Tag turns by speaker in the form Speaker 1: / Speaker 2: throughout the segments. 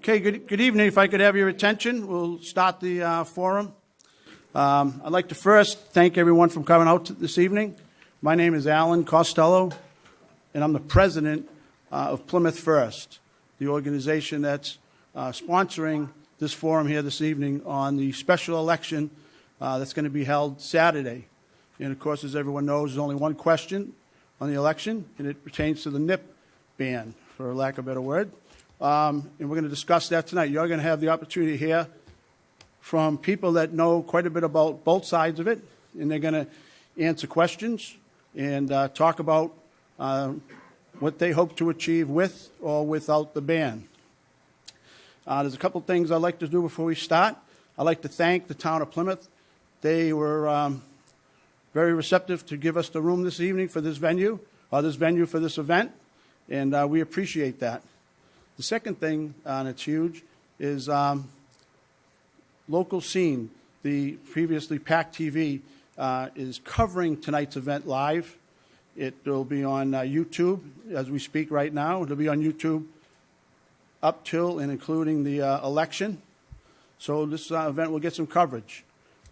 Speaker 1: Okay, good evening. If I could have your attention, we'll start the forum. I'd like to first thank everyone for coming out this evening. My name is Alan Costello, and I'm the president of PlymouthFirst, the organization that's sponsoring this forum here this evening on the special election that's going to be held Saturday. And of course, as everyone knows, there's only one question on the election, and it pertains to the nipban, for lack of a better word. And we're going to discuss that tonight. You're going to have the opportunity to hear from people that know quite a bit about both sides of it, and they're going to answer questions and talk about what they hope to achieve with or without the ban. There's a couple things I'd like to do before we start. I'd like to thank the town of Plymouth. They were very receptive to give us the room this evening for this venue for this event, and we appreciate that. The second thing, and it's huge, is local scene. The previously PAC TV is covering tonight's event live. It will be on YouTube as we speak right now. It'll be on YouTube up till and including the election. So this event will get some coverage.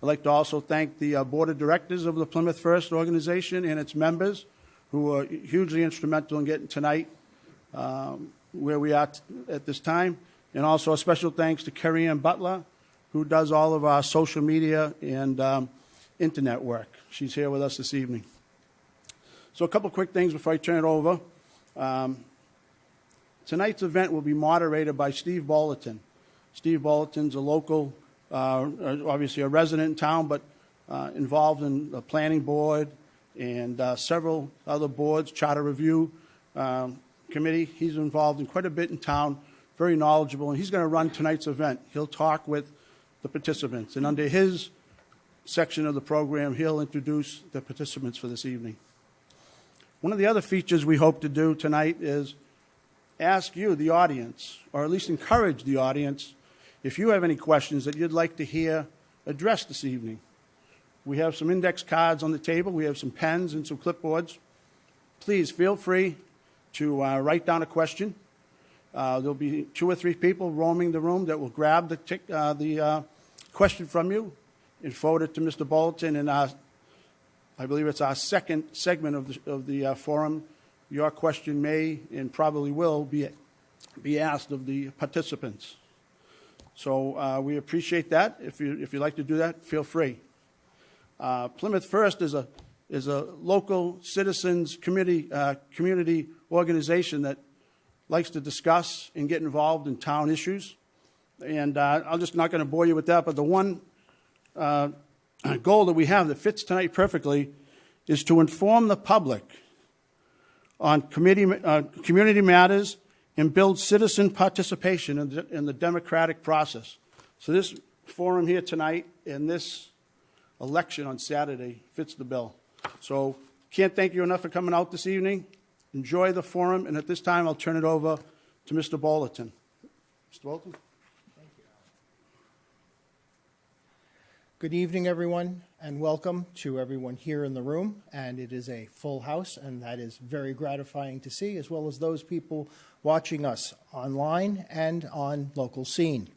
Speaker 1: I'd like to also thank the board of directors of the PlymouthFirst organization and its members who are hugely instrumental in getting tonight where we are at this time. And also a special thanks to Kerry Ann Butler, who does all of our social media and internet work. She's here with us this evening. So a couple quick things before I turn it over. Tonight's event will be moderated by Steve Bolton. Steve Bolton's a local, obviously a resident in town, but involved in the planning board and several other boards, charter review committee. He's involved in quite a bit in town, very knowledgeable, and he's going to run tonight's event. He'll talk with the participants, and under his section of the program, he'll introduce the participants for this evening. One of the other features we hope to do tonight is ask you, the audience, or at least encourage the audience, if you have any questions that you'd like to hear addressed this evening. We have some index cards on the table. We have some pens and some clipboards. Please feel free to write down a question. There'll be 2 or 3 people roaming the room that will grab the question from you and forward it to Mr. Bolton. And I believe it's our second segment of the forum. Your question may and probably will be asked of the participants. So we appreciate that. If you'd like to do that, feel free. PlymouthFirst is a local citizens community organization that likes to discuss and get involved in town issues. And I'm just not going to bore you with that, but the one goal that we have that fits tonight perfectly is to inform the public on community matters and build citizen participation in the democratic process. So this forum here tonight and this election on Saturday fits the bill. So can't thank you enough for coming out this evening. Enjoy the forum, and at this time I'll turn it over to Mr. Bolton. Mr. Bolton?
Speaker 2: Thank you. Good evening, everyone, and welcome to everyone here in the room. And it is a full house, and that is very gratifying to see, as well as those people watching us online and on local scene.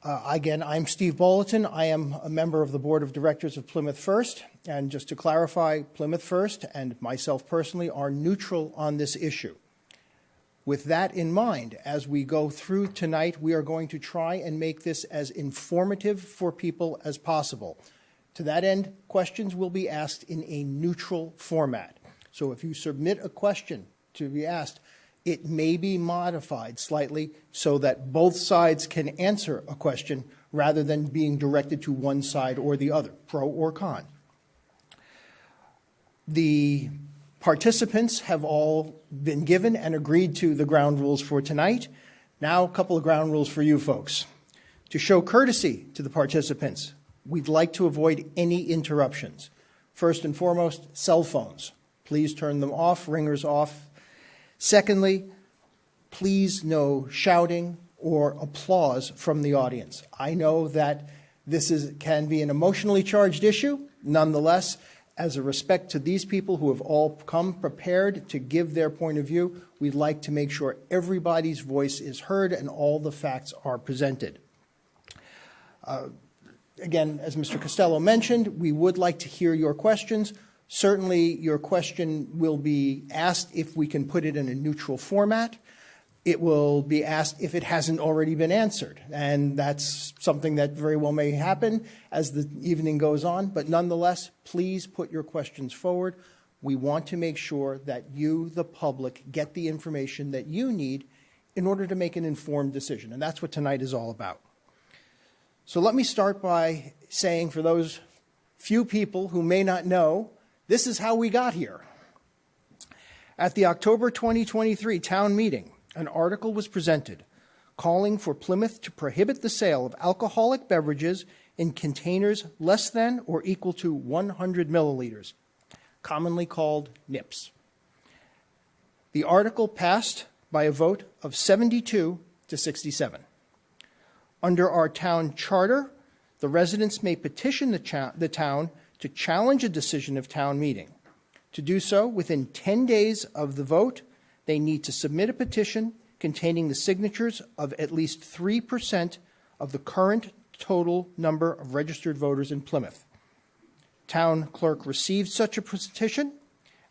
Speaker 2: Again, I'm Steve Bolton. I am a member of the board of directors of PlymouthFirst. And just to clarify, PlymouthFirst and myself personally are neutral on this issue. With that in mind, as we go through tonight, we are going to try and make this as informative for people as possible. To that end, questions will be asked in a neutral format. So if you submit a question to be asked, it may be modified slightly so that both sides can answer a question rather than being directed to one side or the other, pro or con. The participants have all been given and agreed to the ground rules for tonight. Now, a couple of ground rules for you folks. To show courtesy to the participants, we'd like to avoid any interruptions. First and foremost, cell phones. Please turn them off, ringers off. Secondly, please no shouting or applause from the audience. I know that this can be an emotionally charged issue. Nonetheless, as a respect to these people who have all come prepared to give their point of view, we'd like to make sure everybody's voice is heard and all the facts are presented. Again, as Mr. Costello mentioned, we would like to hear your questions. Certainly, your question will be asked if we can put it in a neutral format. It will be asked if it hasn't already been answered, and that's something that very well may happen as the evening goes on. But nonetheless, please put your questions forward. We want to make sure that you, the public, get the information that you need in order to make an informed decision, and that's what tonight is all about. So let me start by saying, for those few people who may not know, this is how we got here. At the October 2023 town meeting, an article was presented calling for Plymouth to prohibit the sale of alcoholic beverages in containers less than or equal to 100 milliliters, commonly called nips. The article passed by a vote of 72 to 67. Under our town charter, the residents may petition the town to challenge a decision of town meeting. To do so, within 10 days of the vote, they need to submit a petition containing the signatures of at least 3% of the current total number of registered voters in Plymouth. Town clerk received such a petition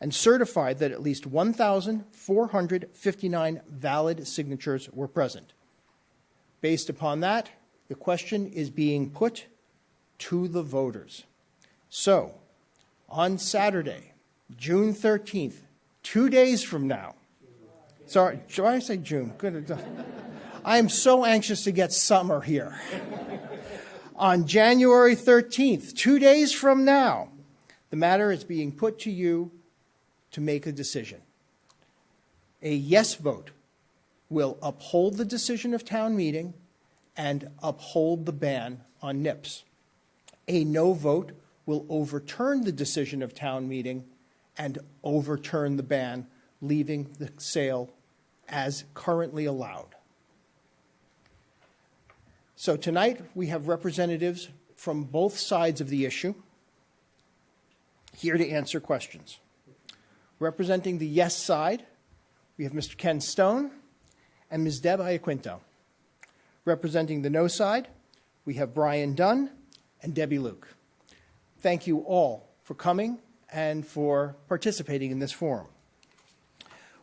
Speaker 2: and certified that at least 1,459 valid signatures were present. Based upon that, the question is being put to the voters. So, on Saturday, June 13th, 2 days from now, sorry, should I say June? Good. I am so anxious to get summer here. On January 13th, 2 days from now, the matter is being put to you to make a decision. A yes vote will uphold the decision of town meeting and uphold the ban on nips. A no vote will overturn the decision of town meeting and overturn the ban, leaving the sale as currently allowed. So tonight we have representatives from both sides of the issue here to answer questions. Representing the yes side, we have Mr. Ken Stone and Ms. Deb Iaquinto. Representing the no side, we have Brian Dunn and Debbie Luke. Thank you all for coming and for participating in this forum.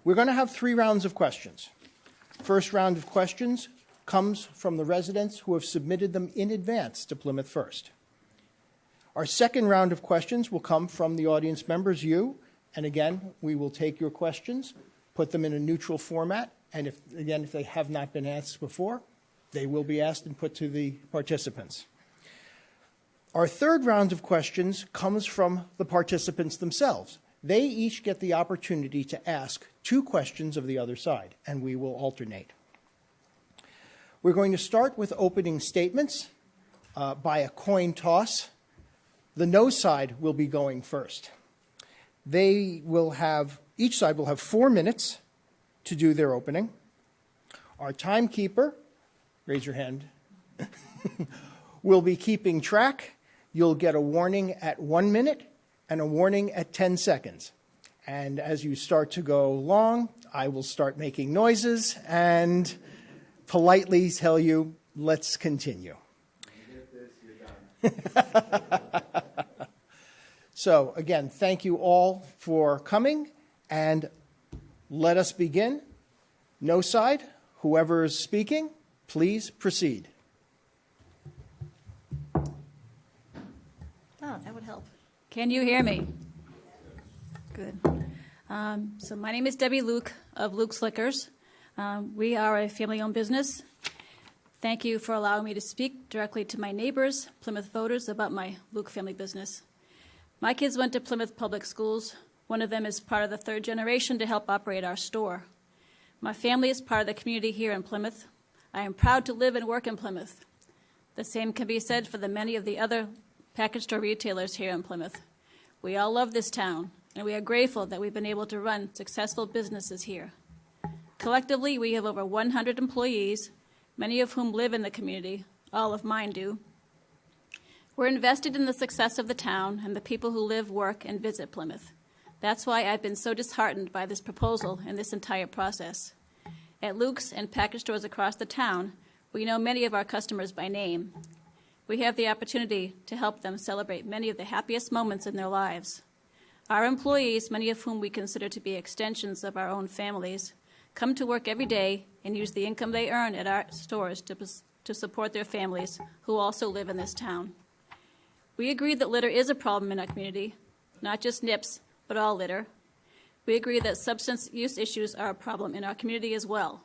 Speaker 2: We're going to have 3 rounds of questions. First round of questions comes from the residents who have submitted them in advance to PlymouthFirst. Our second round of questions will come from the audience members, you, and again, we will take your questions, put them in a neutral format, and if they have not been asked before, they will be asked and put to the participants. Our third round of questions comes from the participants themselves. They each get the opportunity to ask 2 questions of the other side, and we will alternate. We're going to start with opening statements by a coin toss. The no side will be going first. Each side will have 4 minutes to do their opening. Our timekeeper, raise your hand, will be keeping track. You'll get a warning at 1 minute and a warning at 10 seconds. And as you start to go long, I will start making noises and politely tell you, let's continue. So again, thank you all for coming, and let us begin. No side, whoever is speaking, please proceed.
Speaker 3: Oh, that would help. Can you hear me? Good. So my name is Debbie Luke of Luke's Liquors. We are a family-owned business. Thank you for allowing me to speak directly to my neighbors, Plymouth voters, about my Luke family business. My kids went to Plymouth public schools. One of them is part of the 3rd generation to help operate our store. My family is part of the community here in Plymouth. I am proud to live and work in Plymouth. The same can be said for the many of the other package store retailers here in Plymouth. We all love this town, and we are grateful that we've been able to run successful businesses here. Collectively, we have over 100 employees, many of whom live in the community. All of mine do. We're invested in the success of the town and the people who live, work, and visit Plymouth. That's why I've been so disheartened by this proposal and this entire process. At Luke's and package stores across the town, we know many of our customers by name. We have the opportunity to help them celebrate many of the happiest moments in their lives. Our employees, many of whom we consider to be extensions of our own families, come to work every day and use the income they earn at our stores to support their families who also live in this town. We agree that litter is a problem in our community, not just nips, but all litter. We agree that substance use issues are a problem in our community as well.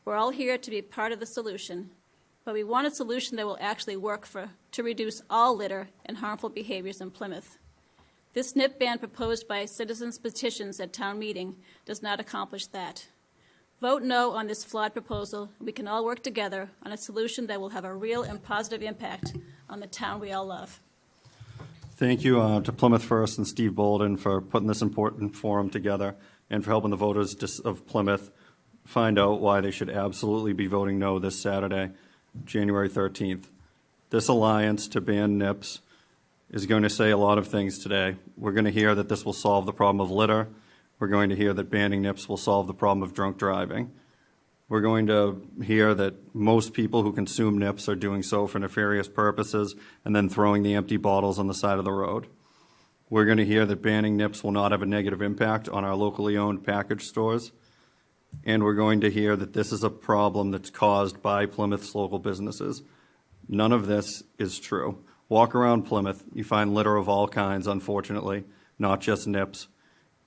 Speaker 3: We're all here to be part of the solution, but we want a solution that will actually work to reduce all litter and harmful behaviors in Plymouth. This nip ban proposed by citizens' petitions at town meeting does not accomplish that. Vote no on this flawed proposal. We can all work together on a solution that will have a real and positive impact on the town we all love.
Speaker 4: Thank you to PlymouthFirst and Steve Bolden for putting this important forum together and for helping the voters of Plymouth find out why they should absolutely be voting no this Saturday, January 13th. This alliance to ban nips is going to say a lot of things today. We're going to hear that this will solve the problem of litter. We're going to hear that banning nips will solve the problem of drunk driving. We're going to hear that most people who consume nips are doing so for nefarious purposes and then throwing the empty bottles on the side of the road. We're going to hear that banning nips will not have a negative impact on our locally owned package stores. And we're going to hear that this is a problem that's caused by Plymouth's local businesses. None of this is true. Walk around Plymouth, you find litter of all kinds, unfortunately, not just nips.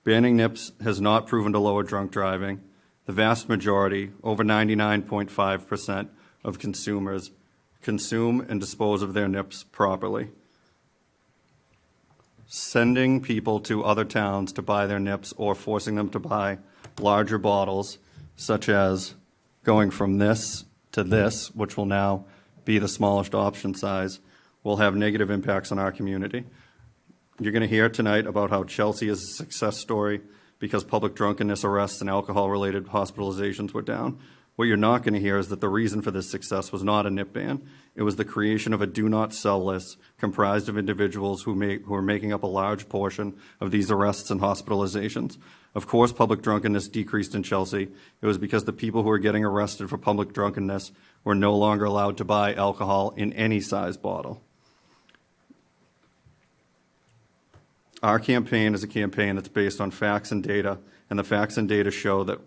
Speaker 4: Banning nips has not proven to lower drunk driving. The vast majority, over 99.5% of consumers, consume and dispose of their nips properly. Sending people to other towns to buy their nips or forcing them to buy larger bottles, such as going from this to this, which will now be the smallest option size, will have negative impacts on our community. You're going to hear tonight about how Chelsea is a success story because public drunkenness arrests and alcohol-related hospitalizations were down. What you're not going to hear is that the reason for this success was not a nip ban. It was the creation of a do-not-sell list comprised of individuals who are making up a large portion of these arrests and hospitalizations. Of course, public drunkenness decreased in Chelsea. It was because the people who were getting arrested for public drunkenness were no longer allowed to buy alcohol in any size bottle. Our campaign is a campaign that's based on facts and data, and the facts and data show that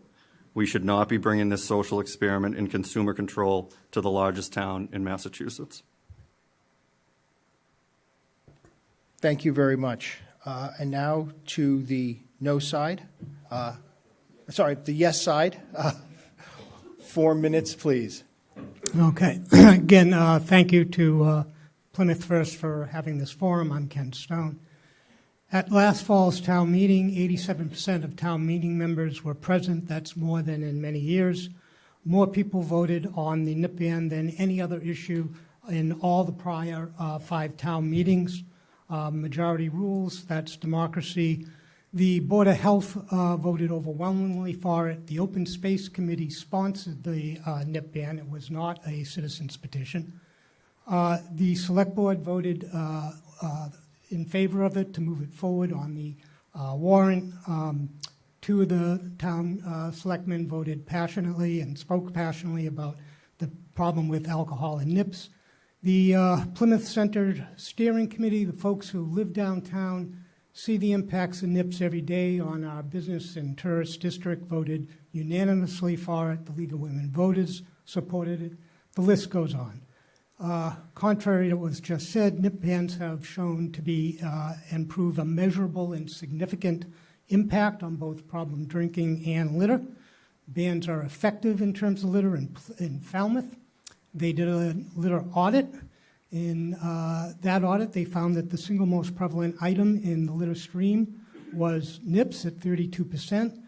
Speaker 4: we should not be bringing this social experiment in consumer control to the largest town in Massachusetts.
Speaker 2: Thank you very much. And now to the no side. The yes side. 4 minutes, please.
Speaker 5: Okay. Again, thank you to Plymouth First for having this forum. I'm Ken Stone. At last fall's town meeting, 87% of town meeting members were present. That's more than in many years. More people voted on the nip ban than any other issue in all the prior 5 town meetings. Majority rules, that's democracy. The Board of Health voted overwhelmingly for it. The Open Space Committee sponsored the nip ban. It was not a citizen's petition. The Select Board voted in favor of it to move it forward on the warrant. 2 of the town selectmen voted passionately and spoke passionately about the problem with alcohol and nips. The Plymouth Center Steering Committee, the folks who live downtown, see the impacts of nips every day on our business and tourist district, voted unanimously for it. The League of Women Voters supported it. The list goes on. Contrary to what was just said, nip bans have shown to be and prove a measurable and significant impact on both problem drinking and litter. Bans are effective in terms of litter in Falmouth. They did a litter audit. In that audit, they found that the single most prevalent item in the litter stream was nips at 32%.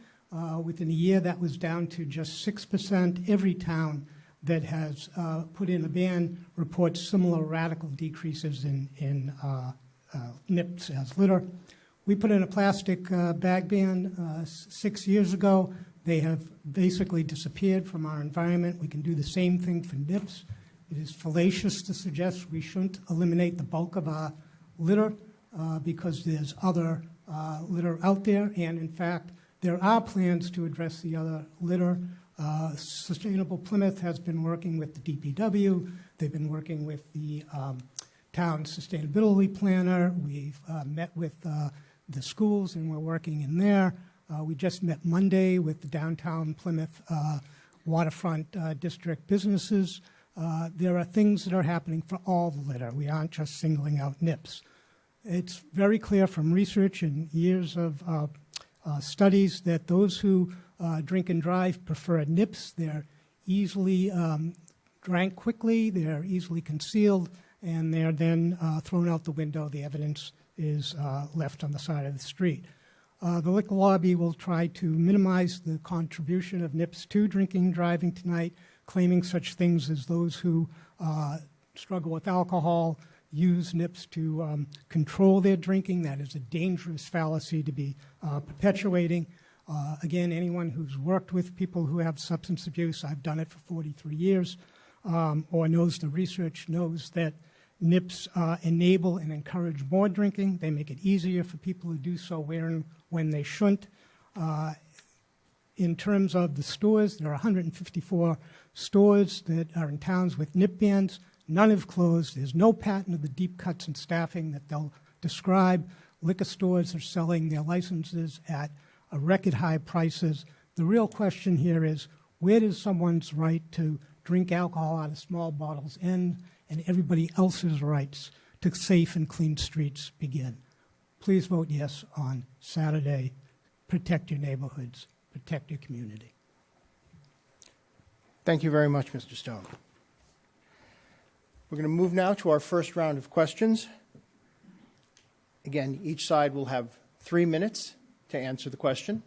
Speaker 5: Within a year, that was down to just 6%. Every town that has put in a ban reports similar radical decreases in nips as litter. We put in a plastic bag ban 6 years ago. They have basically disappeared from our environment. We can do the same thing for nips. It is fallacious to suggest we shouldn't eliminate the bulk of our litter because there's other litter out there, and in fact, there are plans to address the other litter. Sustainable Plymouth has been working with the DPW. They've been working with the town sustainability planner. We've met with the schools, and we're working in there. We just met Monday with the downtown Plymouth waterfront district businesses. There are things that are happening for all the litter. We aren't just singling out nips. It's very clear from research and years of studies that those who drink and drive prefer nips. They're easily drank quickly, they're easily concealed, and they're then thrown out the window. The evidence is left on the side of the street. The liquor lobby will try to minimize the contribution of nips to drinking and driving tonight, claiming such things as those who struggle with alcohol use nips to control their drinking. That is a dangerous fallacy to be perpetuating. Again, anyone who's worked with people who have substance abuse, I've done it for 43 years, or knows the research, knows that nips enable and encourage more drinking. They make it easier for people to do so where and when they shouldn't. In terms of the stores, there are 154 stores that are in towns with nip bans. None have closed. There's no patent of the deep cuts and staffing that they'll describe. Liquor stores are selling their licenses at record high prices. The real question here is, where does someone's right to drink alcohol out of small bottles end, and everybody else's rights to safe and clean streets begin? Please vote yes on Saturday. Protect your neighborhoods. Protect your community.
Speaker 2: Thank you very much, Mr. Stone. We're going to move now to our first round of questions. Again, each side will have 3 minutes to answer the question,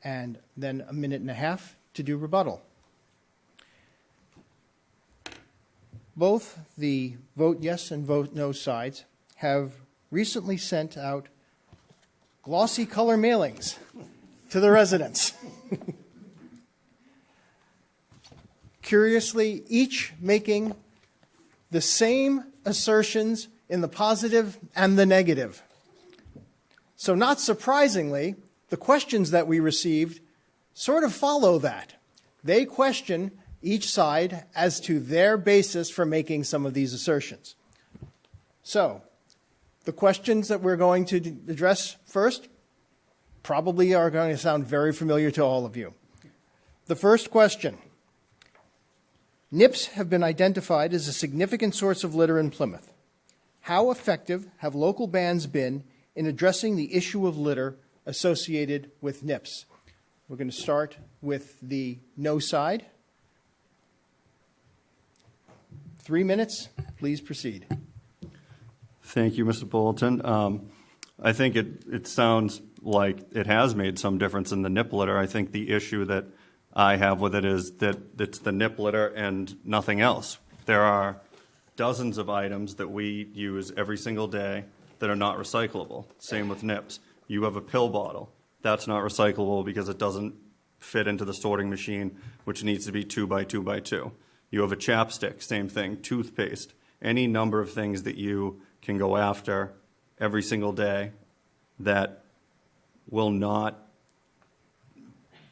Speaker 2: and then a minute and a half to do rebuttal. Both the vote yes and vote no sides have recently sent out glossy color mailings to the residents. Curiously, each making the same assertions in the positive and the negative. So not surprisingly, the questions that we received sort of follow that. They question each side as to their basis for making some of these assertions. So the questions that we're going to address first probably are going to sound very familiar to all of you. The first question: nips have been identified as a significant source of litter in Plymouth. How effective have local bans been in addressing the issue of litter associated with nips? We're going to start with the no side. 3 minutes. Please proceed.
Speaker 4: Thank you, Mr. Bulletin. I think it sounds like it has made some difference in the nip litter. I think the issue that I have with it is that it's the nip litter and nothing else. There are dozens of items that we use every single day that are not recyclable. Same with nips. You have a pill bottle. That's not recyclable because it doesn't fit into the sorting machine, which needs to be 2 by 2 by 2. You have a chapstick, same thing, toothpaste, any number of things that you can go after every single day that will not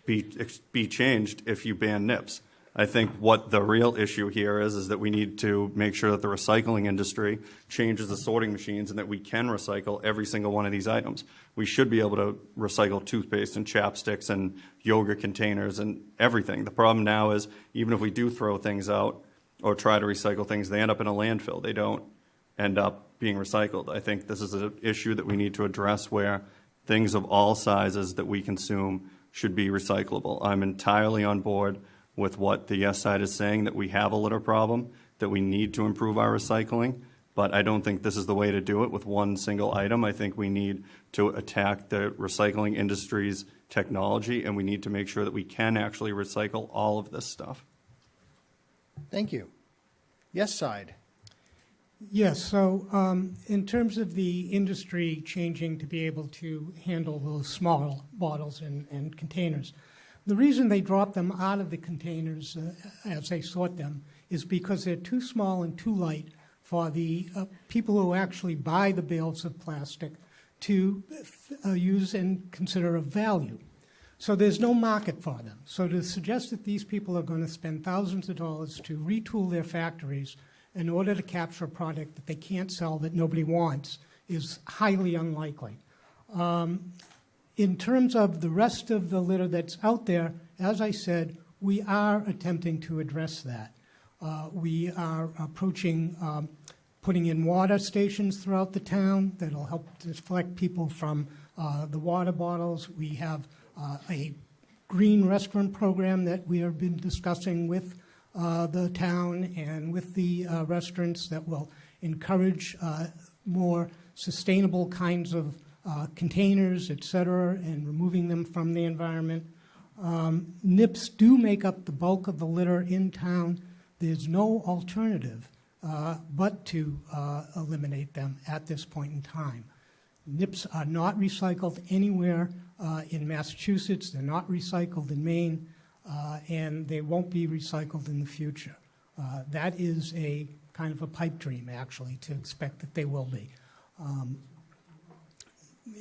Speaker 4: be changed if you ban nips. I think what the real issue here is that we need to make sure that the recycling industry changes the sorting machines and that we can recycle every single one of these items. We should be able to recycle toothpaste and chapsticks and yogurt containers and everything. The problem now is even if we do throw things out or try to recycle things, they end up in a landfill. They don't end up being recycled. I think this is an issue that we need to address where things of all sizes that we consume should be recyclable. I'm entirely on board with what the yes side is saying, that we have a litter problem, that we need to improve our recycling, but I don't think this is the way to do it with one single item. I think we need to attack the recycling industry's technology, and we need to make sure that we can actually recycle all of this stuff.
Speaker 2: Thank you. Yes side.
Speaker 5: Yes, so in terms of the industry changing to be able to handle those small bottles and containers, the reason they drop them out of the containers as they sort them is because they're too small and too light for the people who actually buy the bales of plastic to use and consider of value. So there's no market for them. So to suggest that these people are going to spend thousands of dollars to retool their factories in order to capture a product that they can't sell, that nobody wants, is highly unlikely. In terms of the rest of the litter that's out there, as I said, we are attempting to address that. We are approaching putting in water stations throughout the town that'll help deflect people from the water bottles. We have a green restaurant program that we have been discussing with the town and with the restaurants that will encourage more sustainable kinds of containers, et cetera, and removing them from the environment. Nips do make up the bulk of the litter in town. There's no alternative but to eliminate them at this point in time. Nips are not recycled anywhere in Massachusetts. They're not recycled in Maine, and they won't be recycled in the future. That is a kind of a pipe dream, actually, to expect that they will be.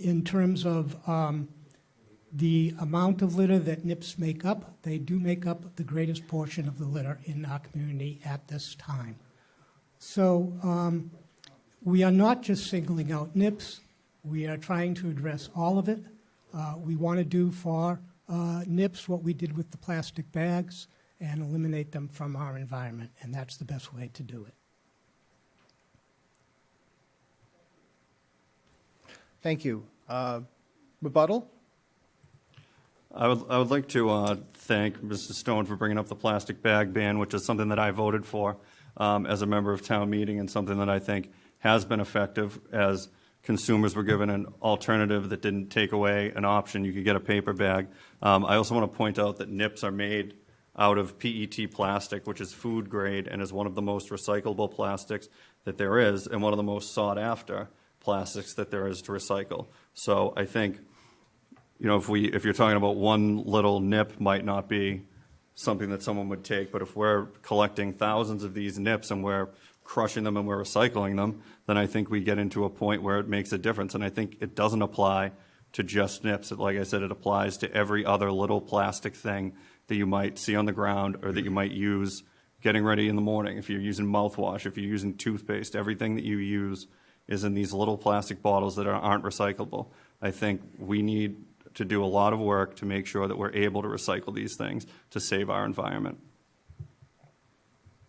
Speaker 5: In terms of the amount of litter that nips make up, they do make up the greatest portion of the litter in our community at this time. So we are not just singling out nips. We are trying to address all of it. We want to do for nips what we did with the plastic bags and eliminate them from our environment, and that's the best way to do it.
Speaker 2: Thank you. Rebuttal?
Speaker 4: I would like to thank Mrs. Stone for bringing up the plastic bag ban, which is something that I voted for as a member of town meeting, and something that I think has been effective as consumers were given an alternative that didn't take away an option. You could get a paper bag. I also want to point out that nips are made out of PET plastic, which is food grade and is one of the most recyclable plastics that there is, and one of the most sought after plastics that there is to recycle. So I think, you know, if you're talking about one little nip, might not be something that someone would take, but if we're collecting thousands of these nips and we're crushing them and we're recycling them, then I think we get into a point where it makes a difference. And I think it doesn't apply to just nips. Like I said, it applies to every other little plastic thing that you might see on the ground or that you might use getting ready in the morning. If you're using mouthwash, if you're using toothpaste, everything that you use is in these little plastic bottles that aren't recyclable. I think we need to do a lot of work to make sure that we're able to recycle these things to save our environment.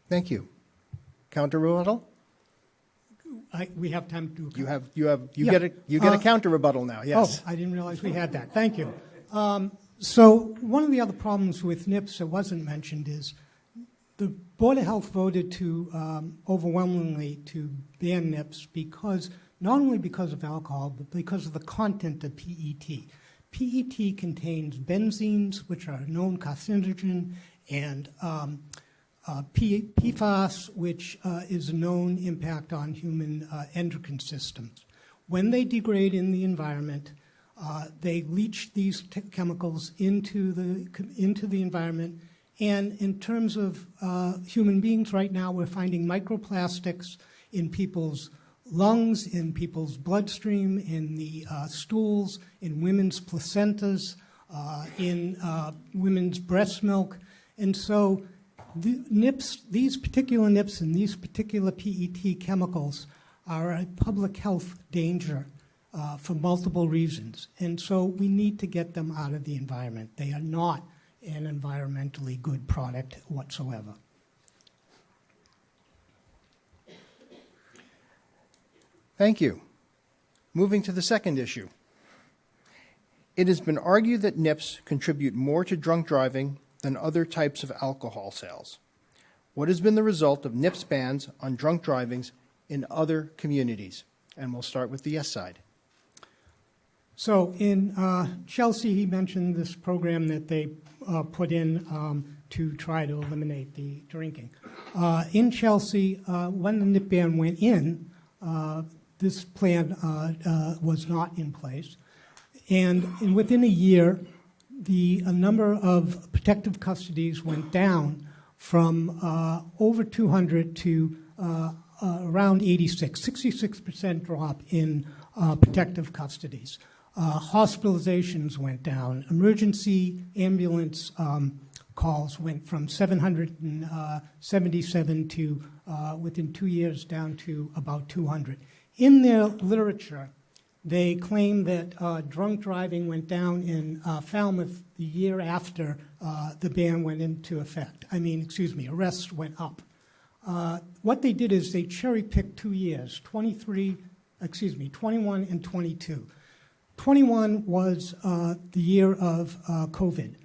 Speaker 2: Thank you. Counter rebuttal?
Speaker 5: We have time to do.
Speaker 2: You get a counter rebuttal now. Yes.
Speaker 5: Oh, I didn't realize we had that. Thank you. So one of the other problems with nips that wasn't mentioned is the Board of Health voted to overwhelmingly to ban nips because not only because of alcohol, but because of the content of PET. PET contains benzenes, which are a known carcinogen, and PFAS, which is a known impact on human endocrine systems. When they degrade in the environment, they leach these chemicals into the environment. And in terms of human beings right now, we're finding microplastics in people's lungs, in people's bloodstream, in the stools, in women's placentas, in women's breast milk. And so these particular nips and these particular PET chemicals are a public health danger for multiple reasons. And so we need to get them out of the environment. They are not an environmentally good product whatsoever.
Speaker 2: Thank you. Moving to the second issue. It has been argued that nips contribute more to drunk driving than other types of alcohol sales. What has been the result of nips bans on drunk drivings in other communities? And we'll start with the yes side.
Speaker 5: So in Chelsea, he mentioned this program that they put in to try to eliminate the drinking. In Chelsea, when the nip ban went in, this plan was not in place. And within a year, the number of protective custodies went down from over 200 to around 86, 66% drop in protective custodies. Hospitalizations went down. Emergency ambulance calls went from 777 to, within 2 years, down to about 200. In their literature, they claim that drunk driving went down in Falmouth the year after the ban went into effect. Arrests went up. What they did is they cherry-picked 2 years, 21 and 22. 21 was the year of COVID.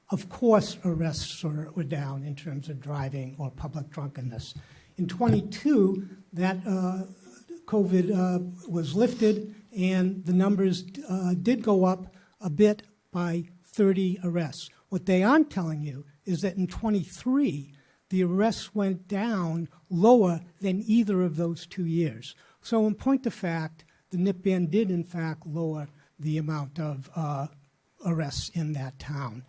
Speaker 5: Of course, arrests were down in terms of driving or public drunkenness. In 22, that COVID was lifted, and the numbers did go up a bit by 30 arrests. What they aren't telling you is that in 23, the arrests went down lower than either of those 2 years. So in point of fact, the nipban did in fact lower the amount of arrests in that town.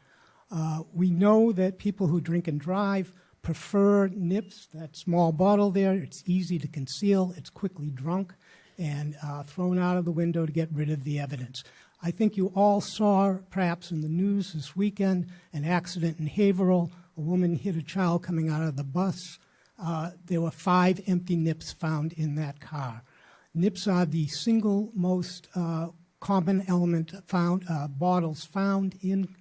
Speaker 5: We know that people who drink and drive prefer nips, that small bottle there. It's easy to conceal. It's quickly drunk and thrown out of the window to get rid of the evidence. I think you all saw, perhaps in the news this weekend, an accident in Haverhill. A woman hit a child coming out of the bus. There were 5 empty nips found in that car. Nips are the single most common element found, bottles found in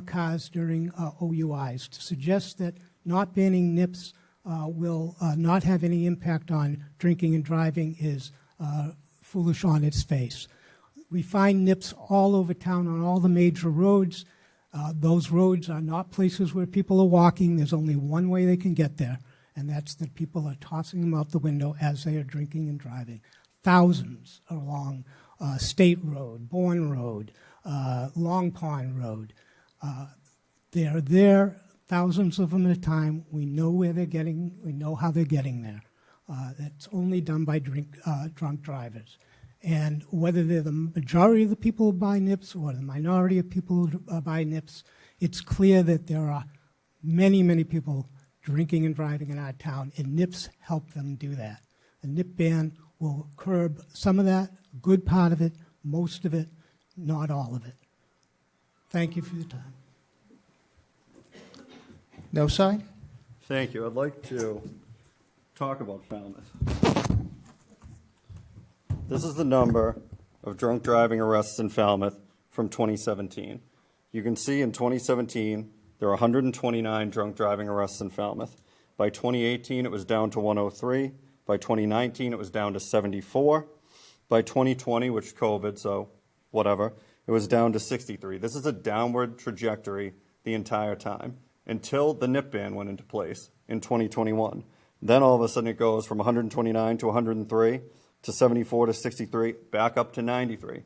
Speaker 5: cars during OUIs. To suggest that not banning nips will not have any impact on drinking and driving is foolish on its face. We find nips all over town on all the major roads. Those roads are not places where people are walking. There's only one way they can get there, and that's that people are tossing them out the window as they are drinking and driving. Thousands along State Road, Bourne Road, Long Pond Road. They are there, thousands of them at a time. We know where they're getting, we know how they're getting there. That's only done by drunk drivers. And whether they're the majority of the people who buy nips or the minority of people who buy nips, it's clear that there are many, many people drinking and driving in our town, and nips help them do that. A nip ban will curb some of that, a good part of it, most of it, not all of it. Thank you for your time.
Speaker 2: No sign?
Speaker 4: Thank you. I'd like to talk about Falmouth. This is the number of drunk driving arrests in Falmouth from 2017. You can see in 2017, there were 129 drunk driving arrests in Falmouth. By 2018, it was down to 103. By 2019, it was down to 74. By 2020, which is COVID, so whatever, it was down to 63. This is a downward trajectory the entire time until the nip ban went into place in 2021. Then all of a sudden it goes from 129 to 103 to 74 to 63, back up to 93,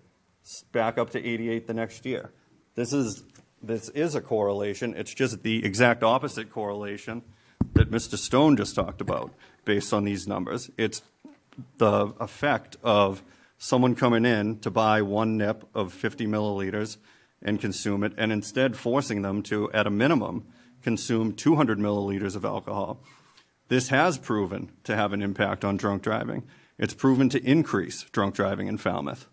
Speaker 4: back up to 88 the next year. This is a correlation. It's just the exact opposite correlation that Mr. Stone just talked about based on these numbers. It's the effect of someone coming in to buy one nip of 50 milliliters and consume it, and instead forcing them to, at a minimum, consume 200 milliliters of alcohol. This has proven to have an impact on drunk driving. It's proven to increase drunk driving in Falmouth.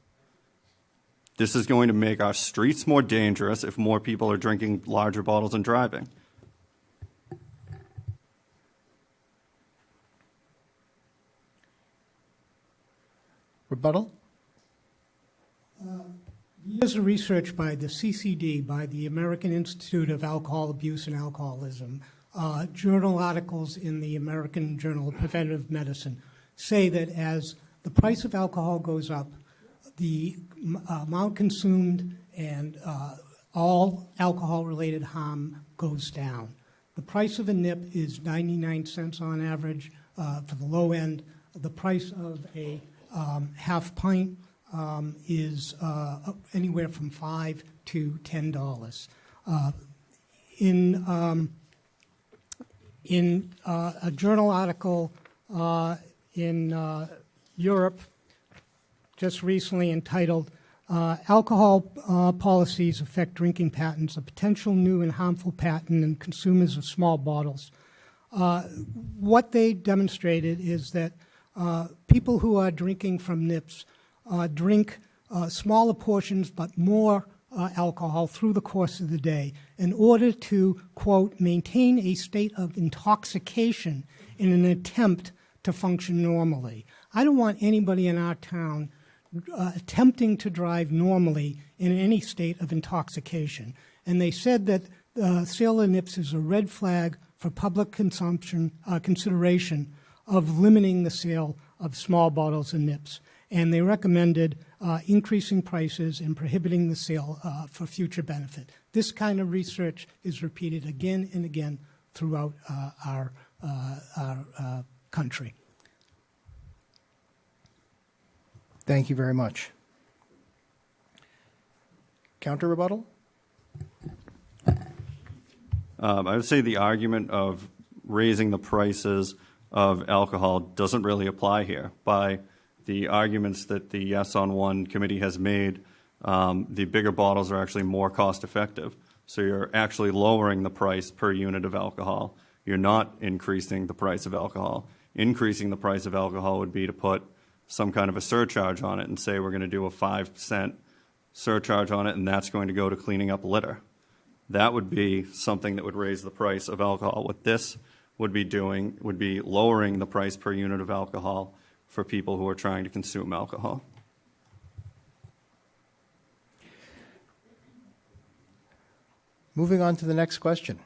Speaker 4: This is going to make our streets more dangerous if more people are drinking larger bottles and driving.
Speaker 2: Rebuttal?
Speaker 5: Years of research by the CCD, by the American Institute of Alcohol Abuse and Alcoholism, journal articles in the American Journal of Preventive Medicine say that as the price of alcohol goes up, the amount consumed and all alcohol-related harm goes down. The price of a nip is 99 cents on average for the low end. The price of a half pint is anywhere from $5 to $10. In a journal article in Europe just recently entitled Alcohol Policies Affect Drinking Patterns, a potential new and harmful pattern in consumers of small bottles. What they demonstrated is that people who are drinking from nips drink smaller portions but more alcohol through the course of the day in order to, quote, maintain a state of intoxication in an attempt to function normally. I don't want anybody in our town attempting to drive normally in any state of intoxication. And they said that sale of nips is a red flag for public consumption consideration of limiting the sale of small bottles of nips. And they recommended increasing prices and prohibiting the sale for future benefit. This kind of research is repeated again and again throughout our country.
Speaker 2: Thank you very much. Counter rebuttal?
Speaker 4: I would say the argument of raising the prices of alcohol doesn't really apply here. By the arguments that the Yes on One committee has made, the bigger bottles are actually more cost effective. So you're actually lowering the price per unit of alcohol. You're not increasing the price of alcohol. Increasing the price of alcohol would be to put some kind of a surcharge on it and say we're going to do a 5% surcharge on it and that's going to go to cleaning up litter. That would be something that would raise the price of alcohol. What this would be doing would be lowering the price per unit of alcohol for people who are trying to consume alcohol.
Speaker 2: Moving on to the next question.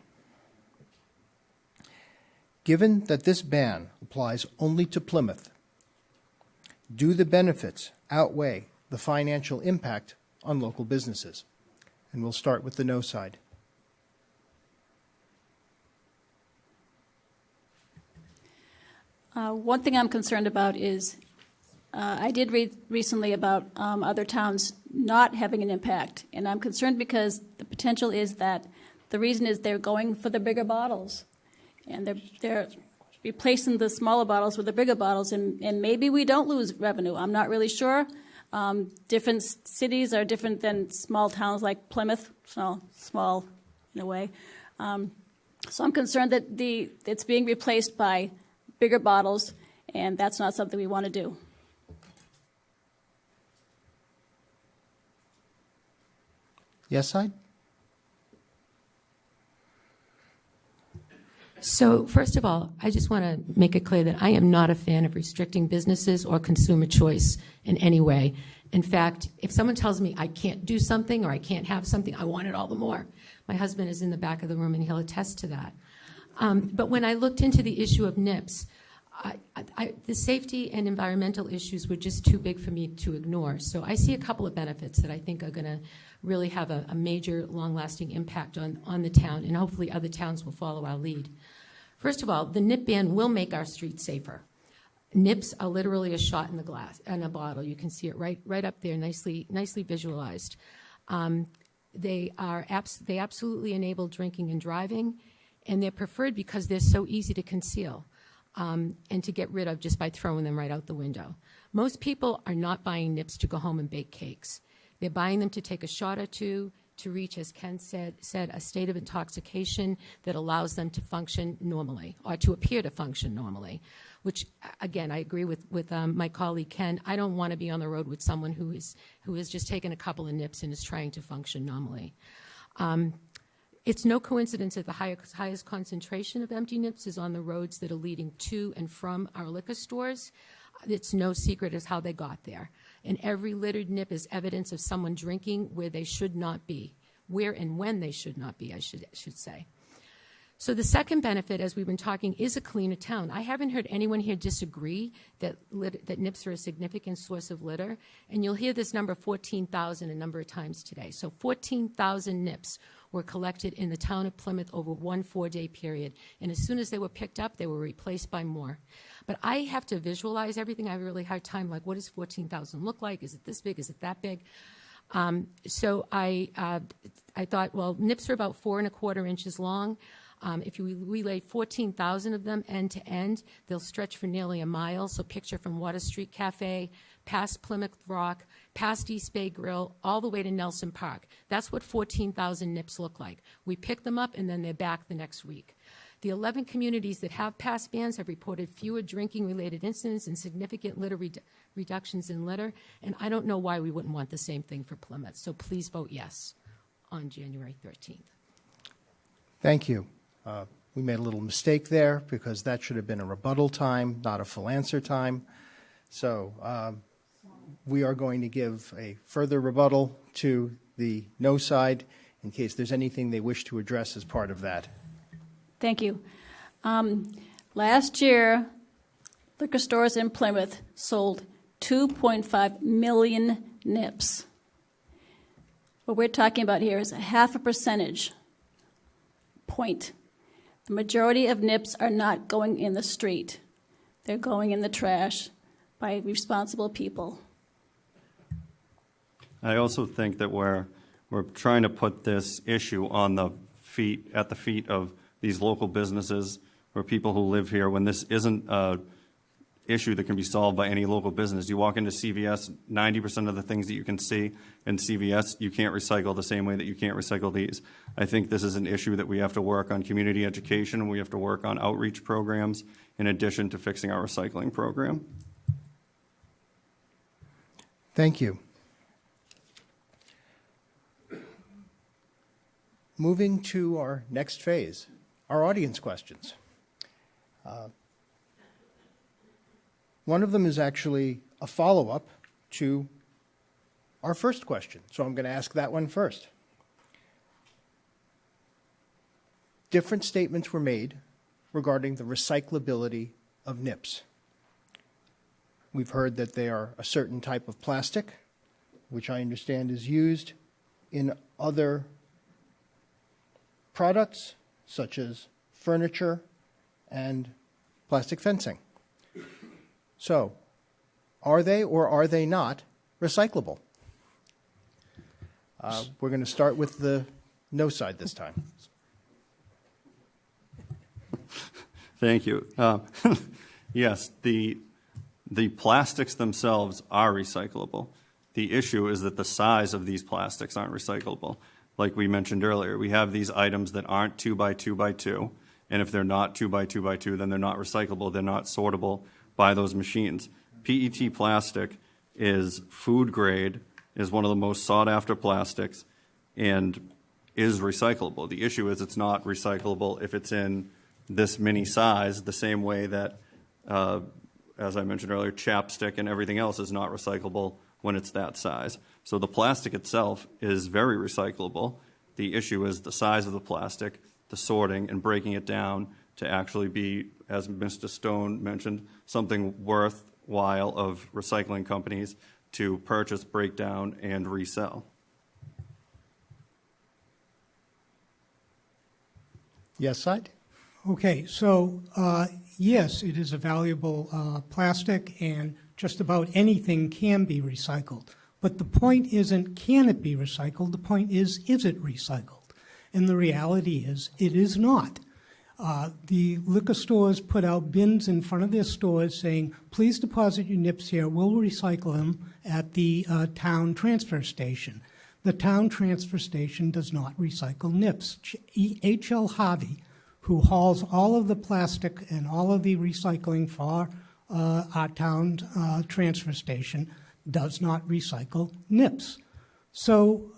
Speaker 2: Given that this ban applies only to Plymouth, do the benefits outweigh the financial impact on local businesses? And we'll start with the no side.
Speaker 3: One thing I'm concerned about is I did read recently about other towns not having an impact, and I'm concerned because the potential is that the reason is they're going for the bigger bottles, and they're replacing the smaller bottles with the bigger bottles, and maybe we don't lose revenue. I'm not really sure. Different cities are different than small towns like Plymouth, so small in a way. So I'm concerned that it's being replaced by bigger bottles, and that's not something we want to do.
Speaker 2: Yes side?
Speaker 6: So first of all, I just want to make it clear that I am not a fan of restricting businesses or consumer choice in any way. In fact, if someone tells me I can't do something or I can't have something, I want it all the more. My husband is in the back of the room and he'll attest to that. But when I looked into the issue of nips, the safety and environmental issues were just too big for me to ignore. So I see a couple of benefits that I think are going to really have a major, long-lasting impact on the town, and hopefully other towns will follow our lead. First of all, the nip ban will make our streets safer. Nips are literally a shot in the glass, in a bottle. You can see it right up there, nicely visualized. They absolutely enable drinking and driving, and they're preferred because they're so easy to conceal and to get rid of just by throwing them right out the window. Most people are not buying nips to go home and bake cakes. They're buying them to take a shot or two to reach, as Ken said, a state of intoxication that allows them to function normally, or to appear to function normally, which, again, I agree with my colleague Ken. I don't want to be on the road with someone who has just taken a couple of nips and is trying to function normally. It's no coincidence that the highest concentration of empty nips is on the roads that are leading to and from our liquor stores. It's no secret as how they got there. And every littered nip is evidence of someone drinking where they should not be, where and when they should not be, I should say. So the second benefit, as we've been talking, is a cleaner town. I haven't heard anyone here disagree that nips are a significant source of litter, and you'll hear this number 14,000 a number of times today. So 14,000 nips were collected in the town of Plymouth over one 4-day period, and as soon as they were picked up, they were replaced by more. But I have to visualize everything. I have a really hard time, like, what does 14,000 look like? Is it this big? Is it that big? So I thought, well, nips are about 4 1/4 inches long. If we lay 14,000 of them end to end, they'll stretch for nearly a mile. So picture from Water Street Cafe, past Plymouth Rock, past East Bay Grill, all the way to Nelson Park. That's what 14,000 nips look like. We pick them up, and then they're back the next week. The 11 communities that have passed bans have reported fewer drinking-related incidents and significant litter reductions in litter, and I don't know why we wouldn't want the same thing for Plymouth. So please vote yes on January 13th.
Speaker 2: Thank you. We made a little mistake there because that should have been a rebuttal time, not a full answer time. So we are going to give a further rebuttal to the no side in case there's anything they wish to address as part of that.
Speaker 3: Thank you. Last year, liquor stores in Plymouth sold 2.5 million nips. What we're talking about here is a 0.5 percentage point. The majority of nips are not going in the street. They're going in the trash by responsible people.
Speaker 4: I also think that we're trying to put this issue on the feet of these local businesses or people who live here when this isn't a issue that can be solved by any local business. You walk into CVS, 90% of the things that you can see in CVS, you can't recycle the same way that you can't recycle these. I think this is an issue that we have to work on community education, and we have to work on outreach programs in addition to fixing our recycling program.
Speaker 2: Thank you. Moving to our next phase, our audience questions. One of them is actually a follow-up to our first question, so I'm going to ask that one first. Different statements were made regarding the recyclability of nips. We've heard that they are a certain type of plastic, which I understand is used in other products, such as furniture and plastic fencing. So, are they or are they not recyclable? We're going to start with the no side this time.
Speaker 4: Thank you. Yes, the plastics themselves are recyclable. The issue is that the size of these plastics aren't recyclable. Like we mentioned earlier, we have these items that aren't 2 by 2 by 2, and if they're not 2 by 2 by 2, then they're not recyclable. They're not sortable by those machines. PET plastic is food grade, is one of the most sought after plastics, and is recyclable. The issue is it's not recyclable if it's in this mini size, the same way that, as I mentioned earlier, chapstick and everything else is not recyclable when it's that size. So the plastic itself is very recyclable. The issue is the size of the plastic, the sorting, and breaking it down to actually be, as Mr. Stone mentioned, something worthwhile of recycling companies to purchase, break down, and resell.
Speaker 2: Yes, side?
Speaker 5: Okay, so yes, it is a valuable plastic, and just about anything can be recycled. But the point isn't can it be recycled, the point is it recycled? And the reality is it is not. The liquor stores put out bins in front of their stores saying, please deposit your nips here, we'll recycle them at the town transfer station. The town transfer station does not recycle nips. H.L. Harvey, who hauls all of the plastic and all of the recycling for our town transfer station, does not recycle nips. So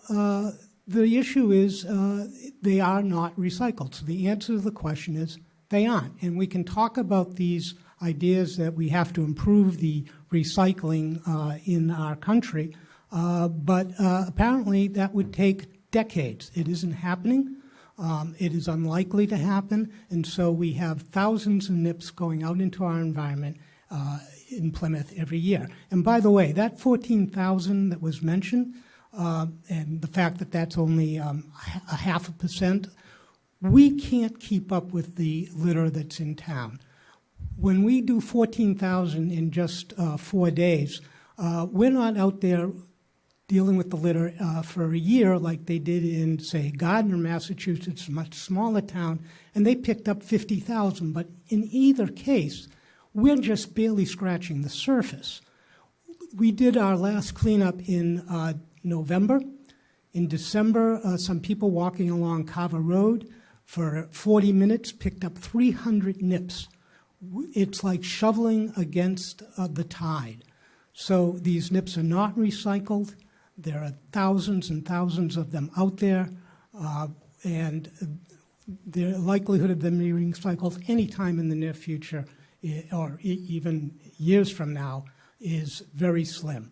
Speaker 5: the issue is they are not recycled. So the answer to the question is they aren't. And we can talk about these ideas that we have to improve the recycling in our country, but apparently that would take decades. It isn't happening. It is unlikely to happen. And so we have thousands of nips going out into our environment in Plymouth every year. And by the way, that 14,000 that was mentioned, and the fact that that's only a 0.5%, we can't keep up with the litter that's in town. When we do 14,000 in just 4 days, we're not out there dealing with the litter for a year like they did in, say, Gardner, Massachusetts, a much smaller town, and they picked up 50,000. But in either case, we're just barely scratching the surface. We did our last cleanup in November. In December, some people walking along Carver Road for 40 minutes, picked up 300 nips. It's like shoveling against the tide. So these nips are not recycled. There are thousands and thousands of them out there, and the likelihood of them being recycled any time in the near future or even years from now is very slim.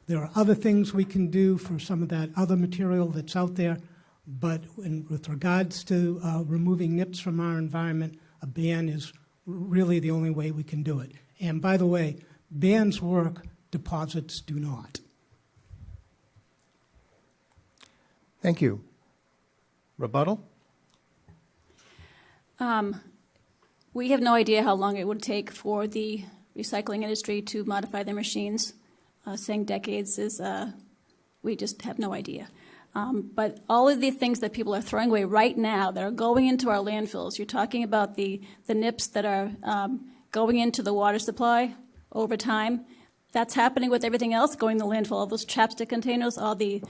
Speaker 5: There are other things we can do for some of that other material that's out there, but with regards to removing nips from our environment, a ban is really the only way we can do it. And by the way, bans work, deposits do not.
Speaker 2: Thank you. Rebuttal?
Speaker 3: We have no idea how long it would take for the recycling industry to modify their machines. Saying decades is, we just have no idea. But all of the things that people are throwing away right now that are going into our landfills, you're talking about the nips that are going into the water supply over time. That's happening with everything else going in the landfill. All those chapstick containers, all the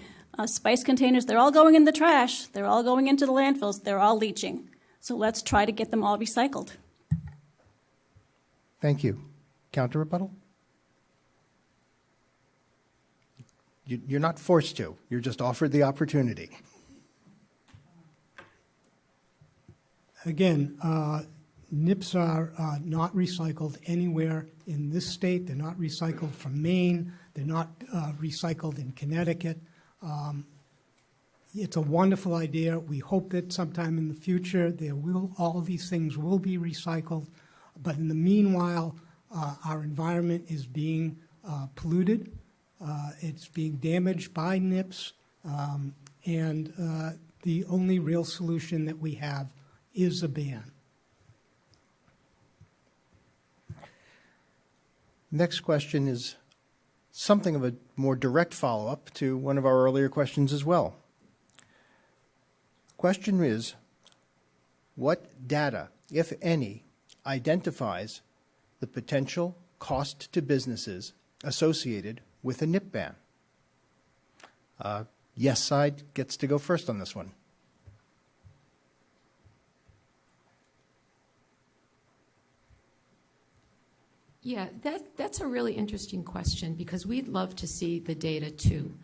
Speaker 3: spice containers, they're all going in the trash. They're all going into the landfills. They're all leaching. So let's try to get them all recycled.
Speaker 2: Thank you. Counter rebuttal? You're not forced to. You're just offered the opportunity.
Speaker 5: Again, nips are not recycled anywhere in this state. They're not recycled from Maine. They're not recycled in Connecticut. It's a wonderful idea. We hope that sometime in the future all of these things will be recycled. But in the meanwhile, our environment is being polluted. It's being damaged by nips. And the only real solution that we have is a ban.
Speaker 2: Next question is something of a more direct follow-up to one of our earlier questions as well. Question is, what data, if any, identifies the potential cost to businesses associated with a nip ban? Yes side gets to go first on this one.
Speaker 6: Yeah, that's a really interesting question because we'd love to see the data too.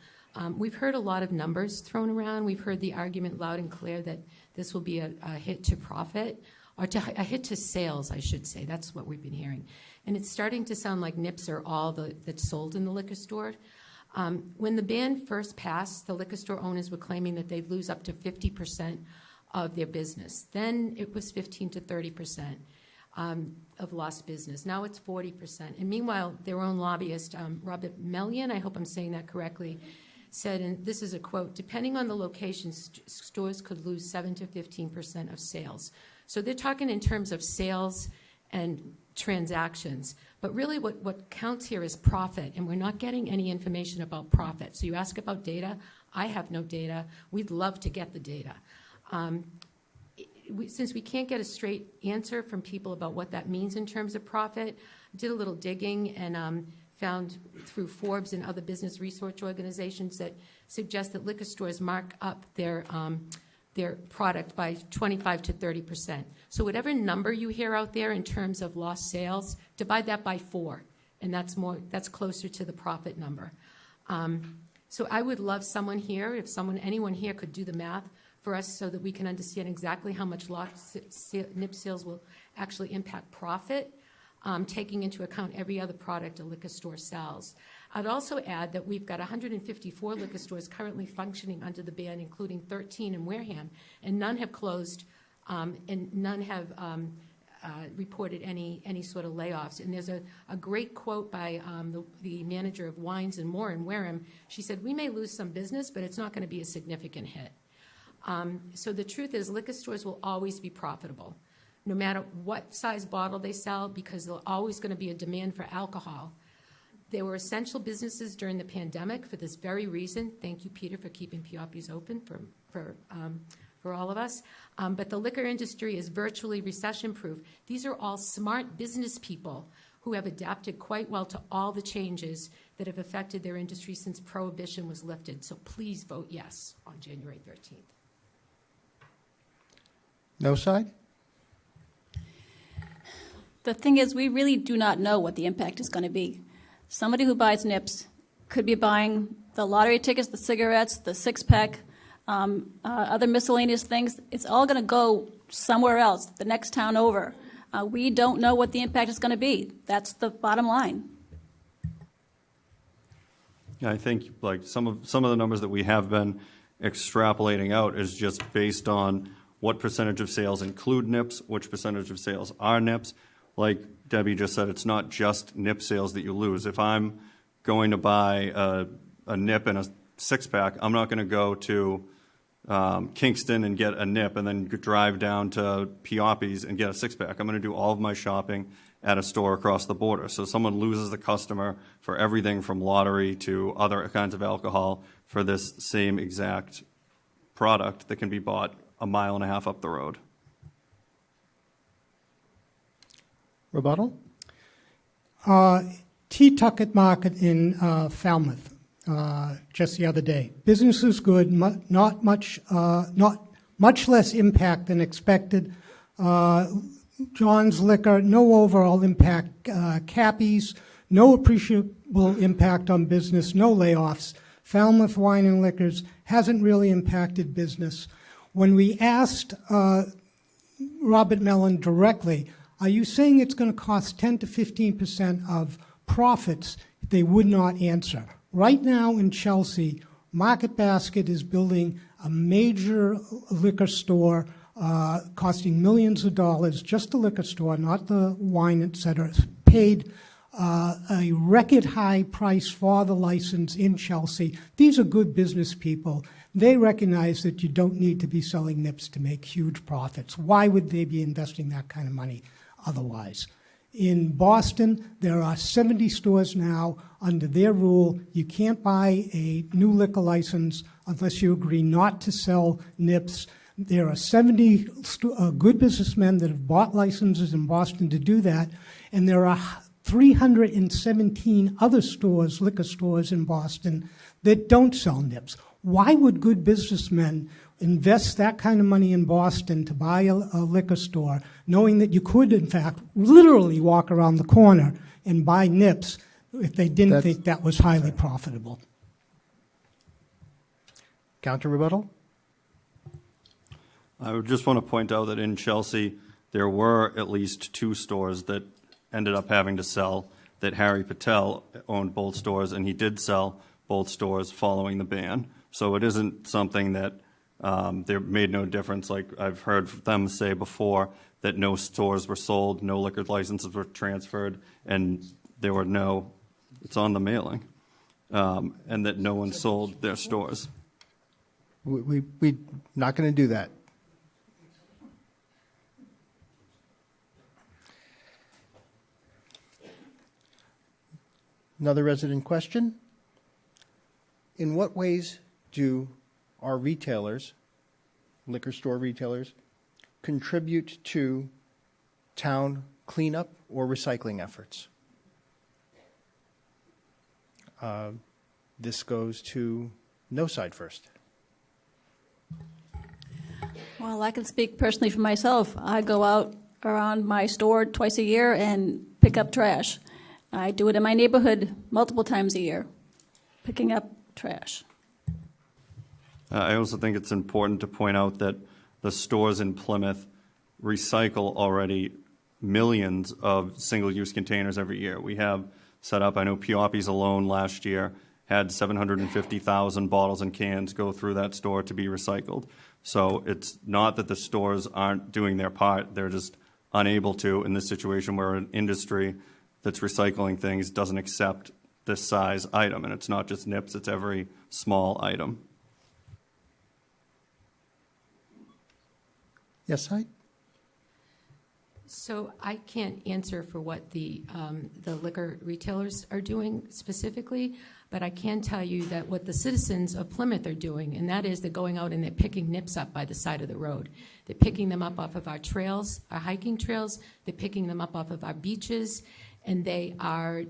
Speaker 6: We've heard a lot of numbers thrown around. We've heard the argument loud and clear that this will be a hit to profit, or a hit to sales, I should say. That's what we've been hearing. And it's starting to sound like nips are all that's sold in the liquor store. When the ban first passed, the liquor store owners were claiming that they'd lose up to 50% of their business. Then it was 15 to 30%. Of lost business. Now it's 40%. And meanwhile, their own lobbyist, Robert Melian, I hope I'm saying that correctly, said, and this is a quote, depending on the location, stores could lose 7 to 15% of sales. So they're talking in terms of sales and transactions. But really what counts here is profit, and we're not getting any information about profit. So you ask about data. I have no data. We'd love to get the data. Since we can't get a straight answer from people about what that means in terms of profit, I did a little digging and found through Forbes and other business research organizations that suggest that liquor stores mark up their product by 25 to 30%. So whatever number you hear out there in terms of lost sales, divide that by 4, and that's closer to the profit number. So I would love someone here, anyone here could do the math for us so that we can understand exactly how much lost nip sales will actually impact profit, taking into account every other product a liquor store sells. I'd also add that we've got 154 liquor stores currently functioning under the ban, including 13 in Wareham, and none have closed, and none have reported any sort of layoffs. And there's a great quote by the manager of Wines and More in Wareham. She said, "We may lose some business, but it's not going to be a significant hit." So the truth is liquor stores will always be profitable, no matter what size bottle they sell, because there's always going to be a demand for alcohol. They were essential businesses during the pandemic for this very reason. Thank you, Peter, for keeping Pioppi's open for all of us. But the liquor industry is virtually recession-proof. These are all smart business people who have adapted quite well to all the changes that have affected their industry since Prohibition was lifted. So please vote yes on January 13th.
Speaker 2: No side?
Speaker 3: The thing is, we really do not know what the impact is going to be. Somebody who buys nips could be buying the lottery tickets, the cigarettes, the six-pack, other miscellaneous things. It's all going to go somewhere else, the next town over. We don't know what the impact is going to be. That's the bottom line.
Speaker 4: Yeah, I think like some of the numbers that we have been extrapolating out is just based on what percentage of sales include nips, which percentage of sales are nips. Like Debbie just said, it's not just nip sales that you lose. If I'm going to buy a nip and a six-pack, I'm not going to go to Kingston and get a nip and then drive down to Pioppi's and get a six-pack. I'm going to do all of my shopping at a store across the border. So someone loses the customer for everything from lottery to other kinds of alcohol for this same exact product that can be bought a mile and a half up the road.
Speaker 2: Rebuttal?
Speaker 5: T-Tucket Market in Falmouth just the other day. Business is good, not much less impact than expected. John's Liquor, no overall impact. Cappy's, no appreciable impact on business, no layoffs. Falmouth Wine and Liquors hasn't really impacted business. When we asked Robert Mellon directly, are you saying it's going to cost 10 to 15% of profits? They would not answer. Right now in Chelsea, Market Basket is building a major liquor store costing millions of dollars, just the liquor store, not the wine, etc. Paid a record high price for the license in Chelsea. These are good business people. They recognize that you don't need to be selling nips to make huge profits. Why would they be investing that kind of money otherwise? In Boston, there are 70 stores now. Under their rule, you can't buy a new liquor license unless you agree not to sell nips. There are 70 good businessmen that have bought licenses in Boston to do that, and there are 317 other stores, liquor stores in Boston, that don't sell nips. Why would good businessmen invest that kind of money in Boston to buy a liquor store, knowing that you could, in fact, literally walk around the corner and buy nips if they didn't think that was highly profitable?
Speaker 2: Counter rebuttal?
Speaker 4: I would just want to point out that in Chelsea, there were at least 2 stores that ended up having to sell, that Harry Patel owned both stores, and he did sell both stores following the ban. So it isn't something that there made no difference. Like I've heard them say before, that no stores were sold, no liquor licenses were transferred, and there were no, it's on the mailing, and that no one sold their stores.
Speaker 2: We're not going to do that. Another resident question. In what ways do our retailers, liquor store retailers, contribute to town cleanup or recycling efforts? This goes to no side first.
Speaker 3: Well, I can speak personally for myself. I go out around my store twice a year and pick up trash. I do it in my neighborhood multiple times a year, picking up trash.
Speaker 4: I also think it's important to point out that the stores in Plymouth recycle already millions of single-use containers every year. We have set up, I know Pioppi's alone last year had 750,000 bottles and cans go through that store to be recycled. So it's not that the stores aren't doing their part, they're just unable to in this situation where an industry that's recycling things doesn't accept this size item. And it's not just nips, it's every small item.
Speaker 2: Yes, Hyde?
Speaker 6: So I can't answer for what the liquor retailers are doing specifically, but I can tell you that what the citizens of Plymouth are doing, and that is they're going out and they're picking nips up by the side of the road. They're picking them up off of our trails, our hiking trails. They're picking them up off of our beaches, and they are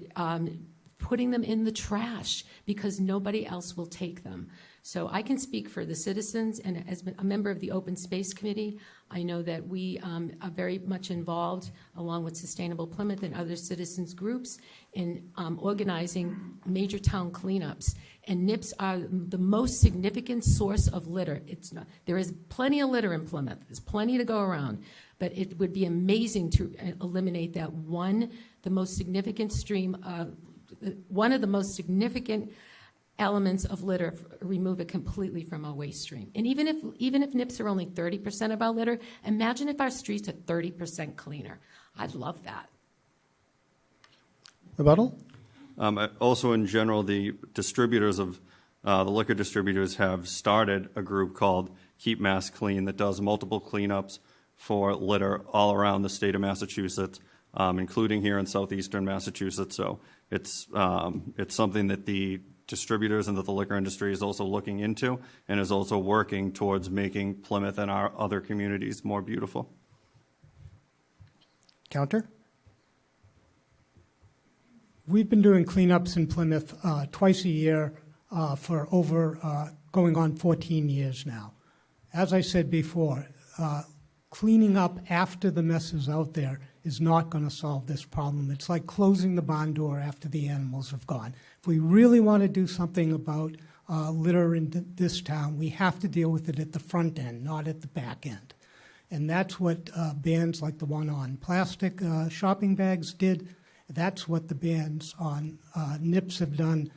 Speaker 6: putting them in the trash because nobody else will take them. So I can speak for the citizens, and as a member of the Open Space Committee, I know that we are very much involved, along with Sustainable Plymouth and other citizens groups, in organizing major town cleanups. And NIPs are the most significant source of litter. There is plenty of litter in Plymouth. There's plenty to go around. But it would be amazing to eliminate that one of the most significant elements of litter, remove it completely from our waste stream. And even if NIPs are only 30% of our litter, imagine if our streets are 30% cleaner. I'd love that.
Speaker 2: Rebuttal?
Speaker 4: Also, in general, the distributors of the liquor distributors have started a group called Keep Mass Clean that does multiple cleanups for litter all around the state of Massachusetts, including here in southeastern Massachusetts. So it's something that the distributors and that the liquor industry is also looking into and is also working towards making Plymouth and our other communities more beautiful.
Speaker 2: Counter?
Speaker 5: We've been doing cleanups in Plymouth twice a year for going on 14 years now. As I said before, cleaning up after the mess is out there is not going to solve this problem. It's like closing the barn door after the animals have gone. If we really want to do something about litter in this town, we have to deal with it at the front end, not at the back end. And that's what bans like the one on plastic shopping bags did. That's what the bans on NIPs have done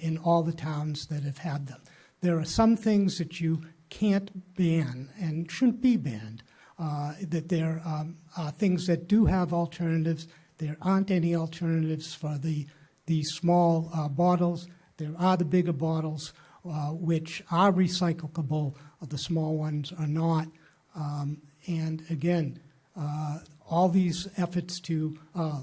Speaker 5: in all the towns that have had them. There are some things that you can't ban and shouldn't be banned, that there are things that do have alternatives. There aren't any alternatives for the small bottles. There are the bigger bottles, which are recyclable. The small ones are not. And again, all these efforts to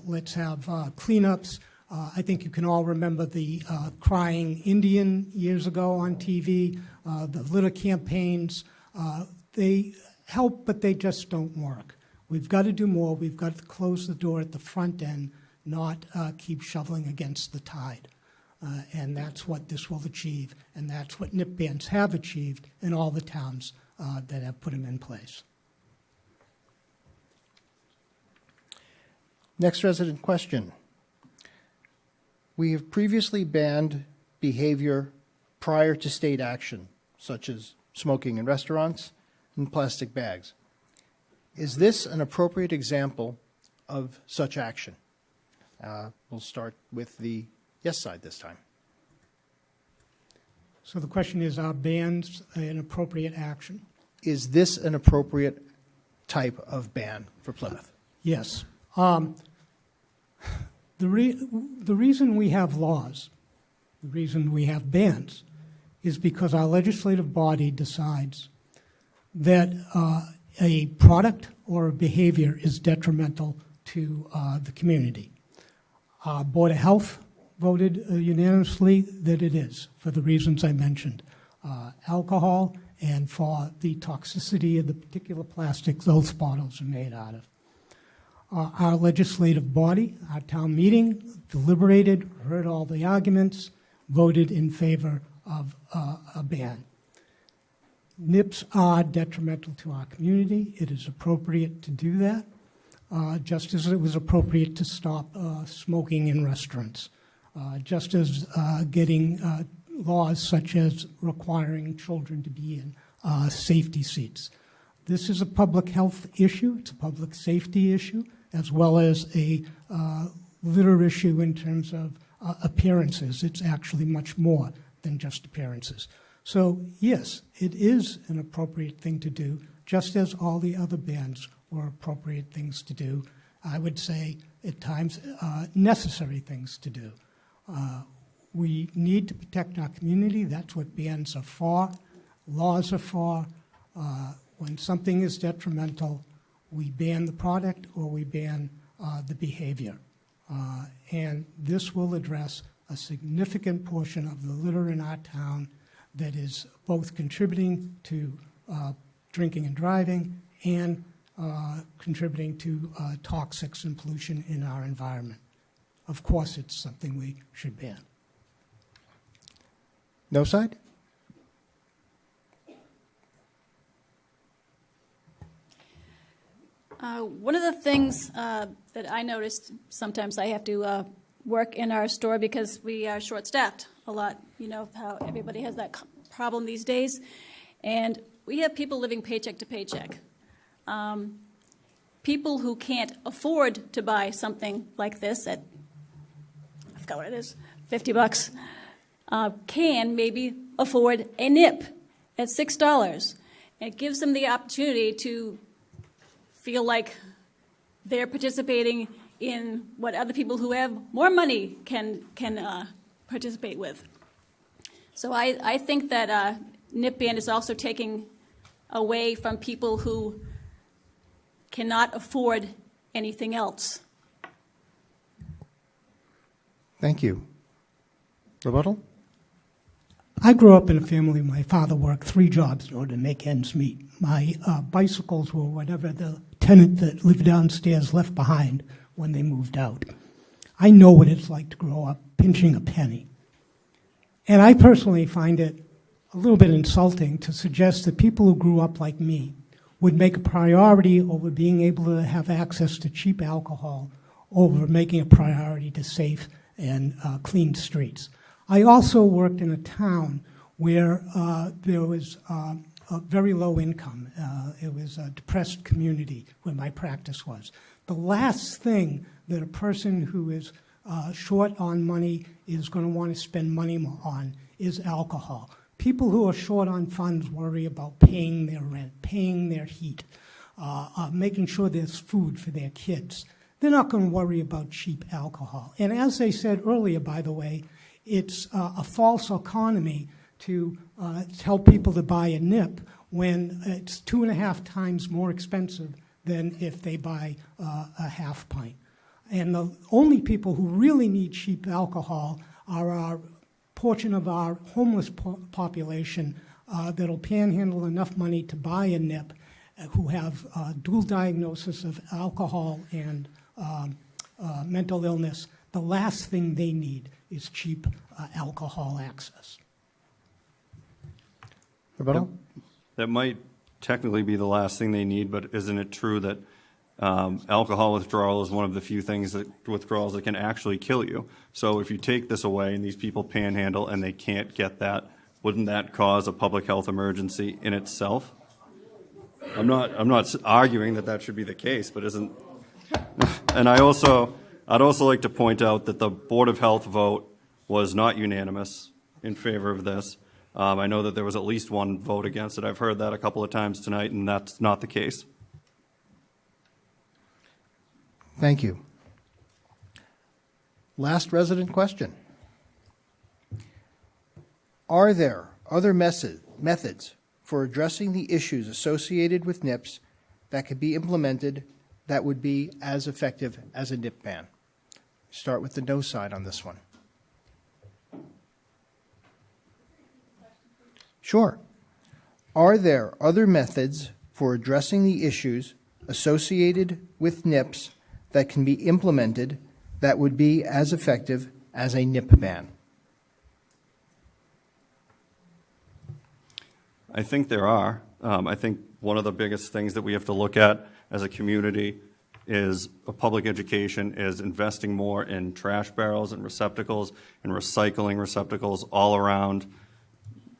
Speaker 5: let's have cleanups. I think you can all remember the crying Indian years ago on TV, the litter campaigns. They help, but they just don't work. We've got to do more. We've got to close the door at the front end, not keep shoveling against the tide. And that's what this will achieve, and that's what NIP bans have achieved in all the towns that have put them in place.
Speaker 2: Next resident question. We have previously banned behavior prior to state action, such as smoking in restaurants and plastic bags. Is this an appropriate example of such action? We'll start with the yes side this time.
Speaker 5: So the question is, are bans an appropriate action?
Speaker 2: Is this an appropriate type of ban for Plymouth?
Speaker 5: Yes. The reason we have laws, the reason we have bans, is because our legislative body decides that a product or a behavior is detrimental to the community. Board of Health voted unanimously that it is, for the reasons I mentioned. Alcohol and for the toxicity of the particular plastic those bottles are made out of. Our legislative body, our town meeting, deliberated, heard all the arguments, voted in favor of a ban. NIPs are detrimental to our community. It is appropriate to do that, just as it was appropriate to stop smoking in restaurants, just as getting laws such as requiring children to be in safety seats. This is a public health issue. It's a public safety issue, as well as a litter issue in terms of appearances. It's actually much more than just appearances. So, yes, it is an appropriate thing to do, just as all the other bans were appropriate things to do. I would say, at times, necessary things to do. We need to protect our community. That's what bans are for. Laws are for. When something is detrimental, we ban the product or we ban the behavior. And this will address a significant portion of the litter in our town that is both contributing to drinking and driving and contributing to toxics and pollution in our environment. Of course, it's something we should ban.
Speaker 2: No side?
Speaker 3: One of the things that I noticed, sometimes I have to work in our store because we are short-staffed a lot. You know how everybody has that problem these days. And we have people living paycheck to paycheck. People who can't afford to buy something like this at, I forgot what it is, $50, can maybe afford a nip at $6. It gives them the opportunity to feel like they're participating in what other people who have more money can participate with. So I think that nipban is also taking away from people who cannot afford anything else.
Speaker 2: Thank you. Rebuttal?
Speaker 5: I grew up in a family. My father worked 3 jobs in order to make ends meet. My bicycles were whatever the tenant that lived downstairs left behind when they moved out. I know what it's like to grow up pinching a penny. And I personally find it a little bit insulting to suggest that people who grew up like me would make a priority over being able to have access to cheap alcohol over making a priority to safe and clean streets. I also worked in a town where there was a very low income. It was a depressed community where my practice was. The last thing that a person who is short on money is going to want to spend money on is alcohol. People who are short on funds worry about paying their rent, paying their heat, making sure there's food for their kids. They're not going to worry about cheap alcohol. And as I said earlier, by the way, it's a false economy to tell people to buy a nip when it's 2.5 times more expensive than if they buy a half pint. And the only people who really need cheap alcohol are our portion of our homeless population that'll panhandle enough money to buy a nip, who have dual diagnosis of alcohol and mental illness. The last thing they need is cheap alcohol access.
Speaker 2: Rebuttal?
Speaker 4: That might technically be the last thing they need, but isn't it true that alcohol withdrawal is one of the few withdrawals that can actually kill you? So if you take this away and these people panhandle and they can't get that, wouldn't that cause a public health emergency in itself? I'm not arguing that should be the case, but isn't? And I'd also like to point out that the Board of Health vote was not unanimous in favor of this. I know that there was at least one vote against it. I've heard that a couple of times tonight, and that's not the case.
Speaker 2: Thank you. Last resident question. Are there other methods for addressing the issues associated with NIPS that could be implemented that would be as effective as a nip ban? Start with the no side on this one. Sure. Are there other methods for addressing the issues associated with NIPS that can be implemented that would be as effective as a nip ban?
Speaker 4: I think there are. I think one of the biggest things that we have to look at as a community is a public education, is investing more in trash barrels and receptacles and recycling receptacles all around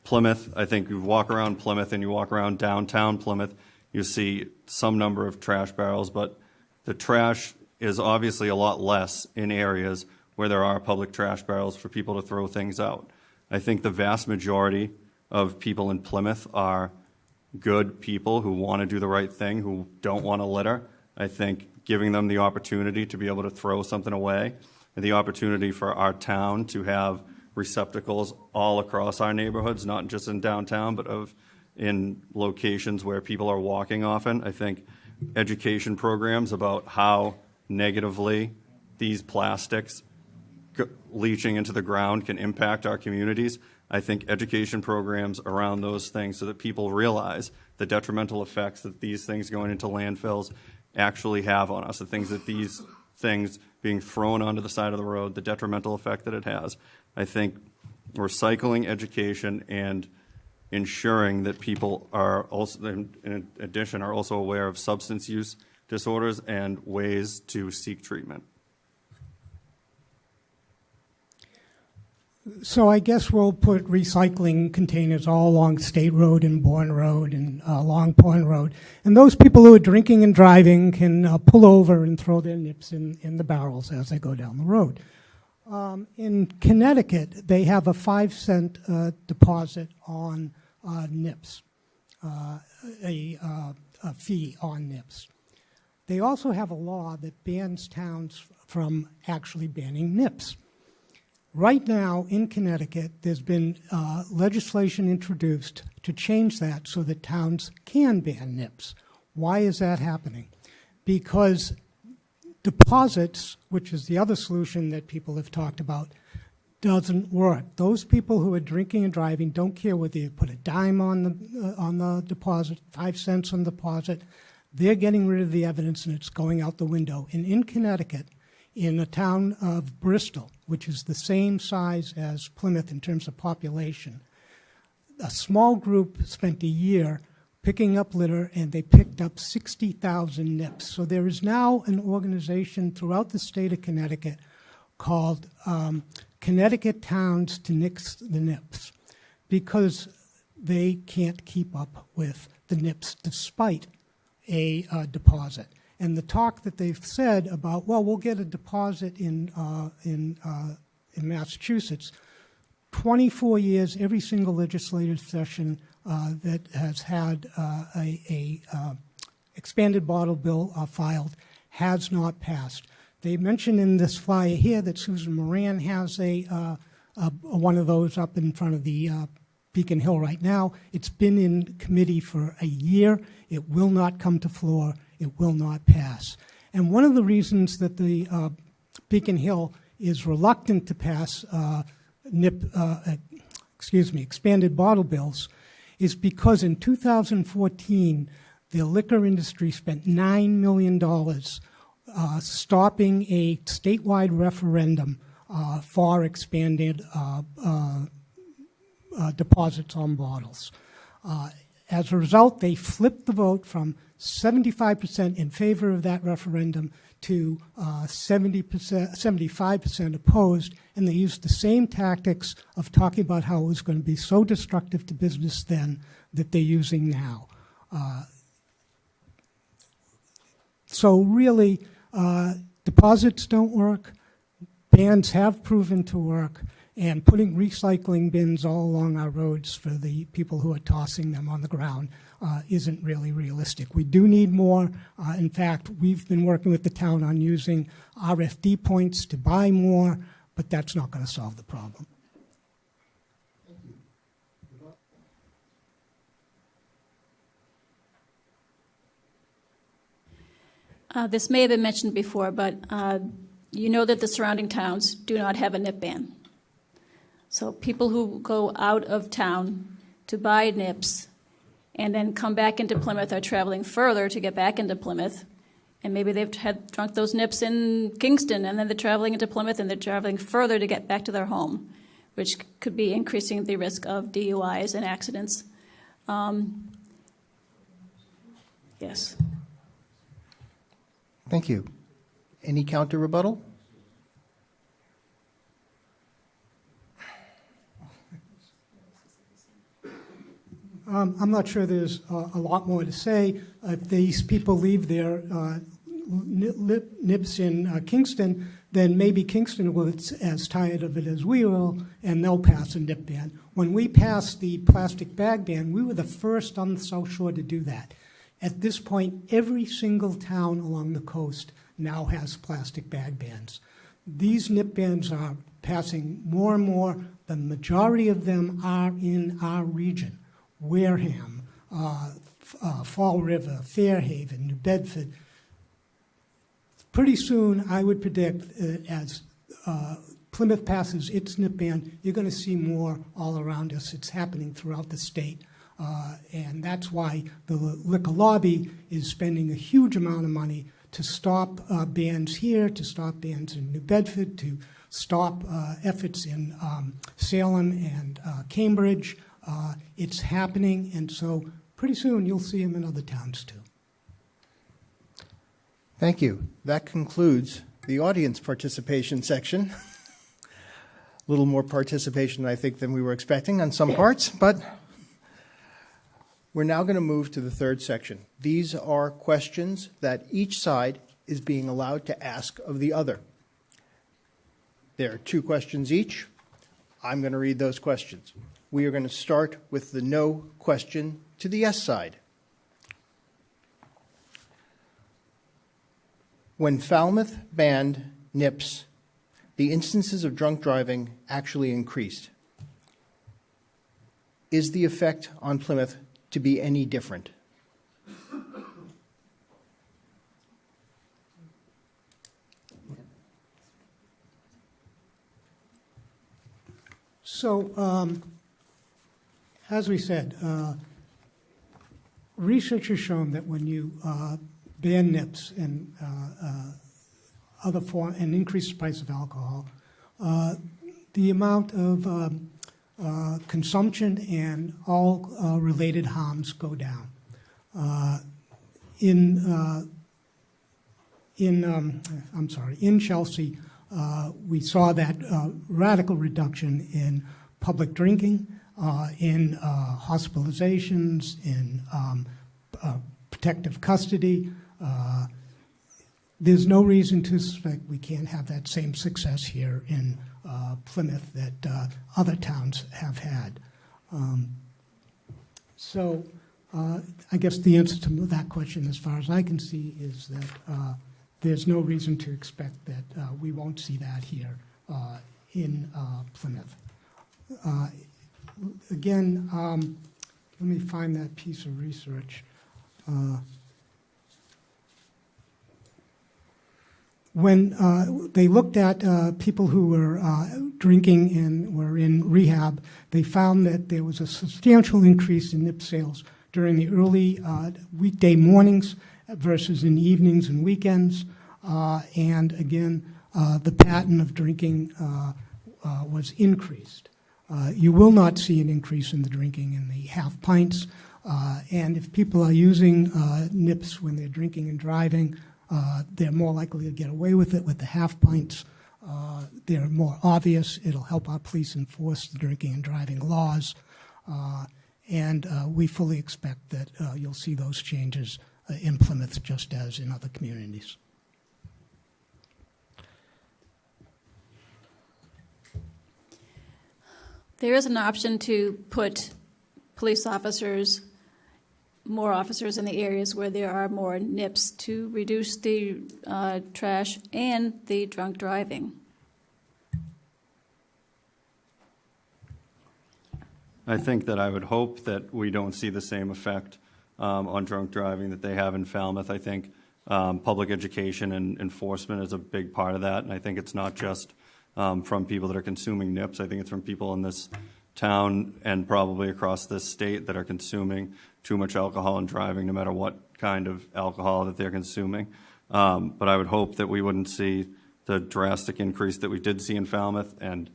Speaker 4: Plymouth. I think you walk around Plymouth and you walk around downtown Plymouth, you see some number of trash barrels, but the trash is obviously a lot less in areas where there are public trash barrels for people to throw things out. I think the vast majority of people in Plymouth are good people who want to do the right thing, who don't want to litter. I think giving them the opportunity to be able to throw something away, and the opportunity for our town to have receptacles all across our neighborhoods, not just in downtown, but in locations where people are walking often. I think education programs about how negatively these plastics leaching into the ground can impact our communities. I think education programs around those things so that people realize the detrimental effects that these things going into landfills actually have on us, the things that these things being thrown onto the side of the road, the detrimental effect that it has. I think recycling education and ensuring that people are also, in addition, are also aware of substance use disorders and ways to seek treatment.
Speaker 5: So I guess we'll put recycling containers all along State Road and Bourne Road and along Bourne Road. And those people who are drinking and driving can pull over and throw their nips in the barrels as they go down the road. In Connecticut, they have a 5-cent deposit on nips, a fee on nips. They also have a law that bans towns from actually banning nips. Right now, in Connecticut, there's been legislation introduced to change that so that towns can ban nips. Why is that happening? Because deposits, which is the other solution that people have talked about, doesn't work. Those people who are drinking and driving don't care whether you put a dime on the deposit, 5 cents on the deposit. They're getting rid of the evidence and it's going out the window. And in Connecticut, in the town of Bristol, which is the same size as Plymouth in terms of population, a small group spent a year picking up litter, and they picked up 60,000 nips. So there is now an organization throughout the state of Connecticut called Connecticut Towns to Nix the Nips, because they can't keep up with the nips despite a deposit. And the talk that they've said about, well, we'll get a deposit in Massachusetts, 24 years, every single legislative session that has had a expanded bottle bill filed has not passed. They mentioned in this flyer here that Susan Moran has one of those up in front of the Beacon Hill right now. It's been in committee for a year. It will not come to floor. It will not pass. And one of the reasons that the Beacon Hill is reluctant to pass expanded bottle bills is because in 2014, the liquor industry spent $9 million stopping a statewide referendum for expanded deposits on bottles. As a result, they flipped the vote from 75% in favor of that referendum to 75% opposed, and they used the same tactics of talking about how it was going to be so destructive to business then that they're using now. So really, deposits don't work. Bans have proven to work. And putting recycling bins all along our roads for the people who are tossing them on the ground isn't really realistic. We do need more. In fact, we've been working with the town on using RFD points to buy more, but that's not going to solve the problem.
Speaker 3: This may have been mentioned before, but you know that the surrounding towns do not have a nip ban. So people who go out of town to buy nips and then come back into Plymouth are traveling further to get back into Plymouth. And maybe they've drunk those nips in Kingston, and then they're traveling into Plymouth, and they're traveling further to get back to their home, which could be increasing the risk of DUIs and accidents. Yes.
Speaker 2: Thank you. Any counter rebuttal?
Speaker 5: I'm not sure there's a lot more to say. If these people leave their nips in Kingston, then maybe Kingston will be as tired of it as we will, and they'll pass a nip ban. When we passed the plastic bag ban, we were the first on the South Shore to do that. At this point, every single town along the coast now has plastic bag bans. These nip bans are passing more and more. The majority of them are in our region. Wareham, Fall River, Fairhaven, New Bedford. Pretty soon, I would predict as Plymouth passes its nip ban, you're going to see more all around us. It's happening throughout the state. And that's why the liquor lobby is spending a huge amount of money to stop bans here, to stop bans in New Bedford, to stop efforts in Salem and Cambridge. It's happening, and so pretty soon you'll see them in other towns too.
Speaker 2: Thank you. That concludes the audience participation section. A little more participation, I think, than we were expecting on some parts, but we're now going to move to the third section. These are questions that each side is being allowed to ask of the other. There are 2 questions each. I'm going to read those questions. We are going to start with the no question to the yes side. When Falmouth banned NIPS, the instances of drunk driving actually increased. Is the effect on Plymouth to be any different?
Speaker 5: So, as we said, research has shown that when you ban NIPS and other form and increase the price of alcohol, the amount of consumption and all related harms go down. In Chelsea, we saw that radical reduction in public drinking, in hospitalizations, in protective custody. There's no reason to suspect we can't have that same success here in Plymouth that other towns have had. So I guess the answer to that question, as far as I can see, is that there's no reason to expect that we won't see that here in Plymouth. Again, let me find that piece of research. When they looked at people who were drinking and were in rehab, they found that there was a substantial increase in NIP sales during the early weekday mornings versus in evenings and weekends. And again, the pattern of drinking was increased. You will not see an increase in the drinking in the half pints. And if people are using NIPS when they're drinking and driving, they're more likely to get away with it with the half pints. They're more obvious. It'll help our police enforce the drinking and driving laws. And we fully expect that you'll see those changes in Plymouth just as in other communities.
Speaker 3: There is an option to put police officers, more officers in the areas where there are more NIPS to reduce the trash and the drunk driving.
Speaker 4: I think that I would hope that we don't see the same effect on drunk driving that they have in Falmouth. I think public education and enforcement is a big part of that, and I think it's not just from people that are consuming NIPS. I think it's from people in this town and probably across this state that are consuming too much alcohol and driving, no matter what kind of alcohol that they're consuming. But I would hope that we wouldn't see the drastic increase that we did see in Falmouth, and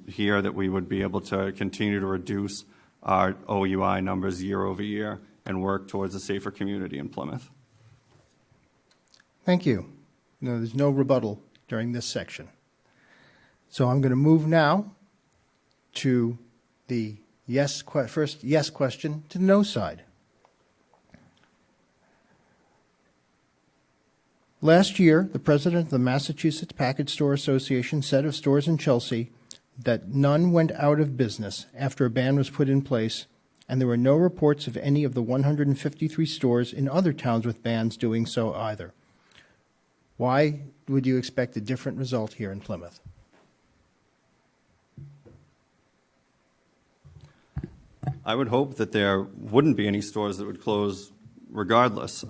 Speaker 4: here that we would be able to continue to reduce our OUI numbers year over year and work towards a safer community in Plymouth.
Speaker 2: Thank you. No, there's no rebuttal during this section. So I'm going to move now to the first yes question to the no side. Last year, the president of the Massachusetts Package Store Association said of stores in Chelsea that none went out of business after a ban was put in place, and there were no reports of any of the 153 stores in other towns with bans doing so either. Why would you expect a different result here in Plymouth?
Speaker 4: I would hope that there wouldn't be any stores that would close regardless.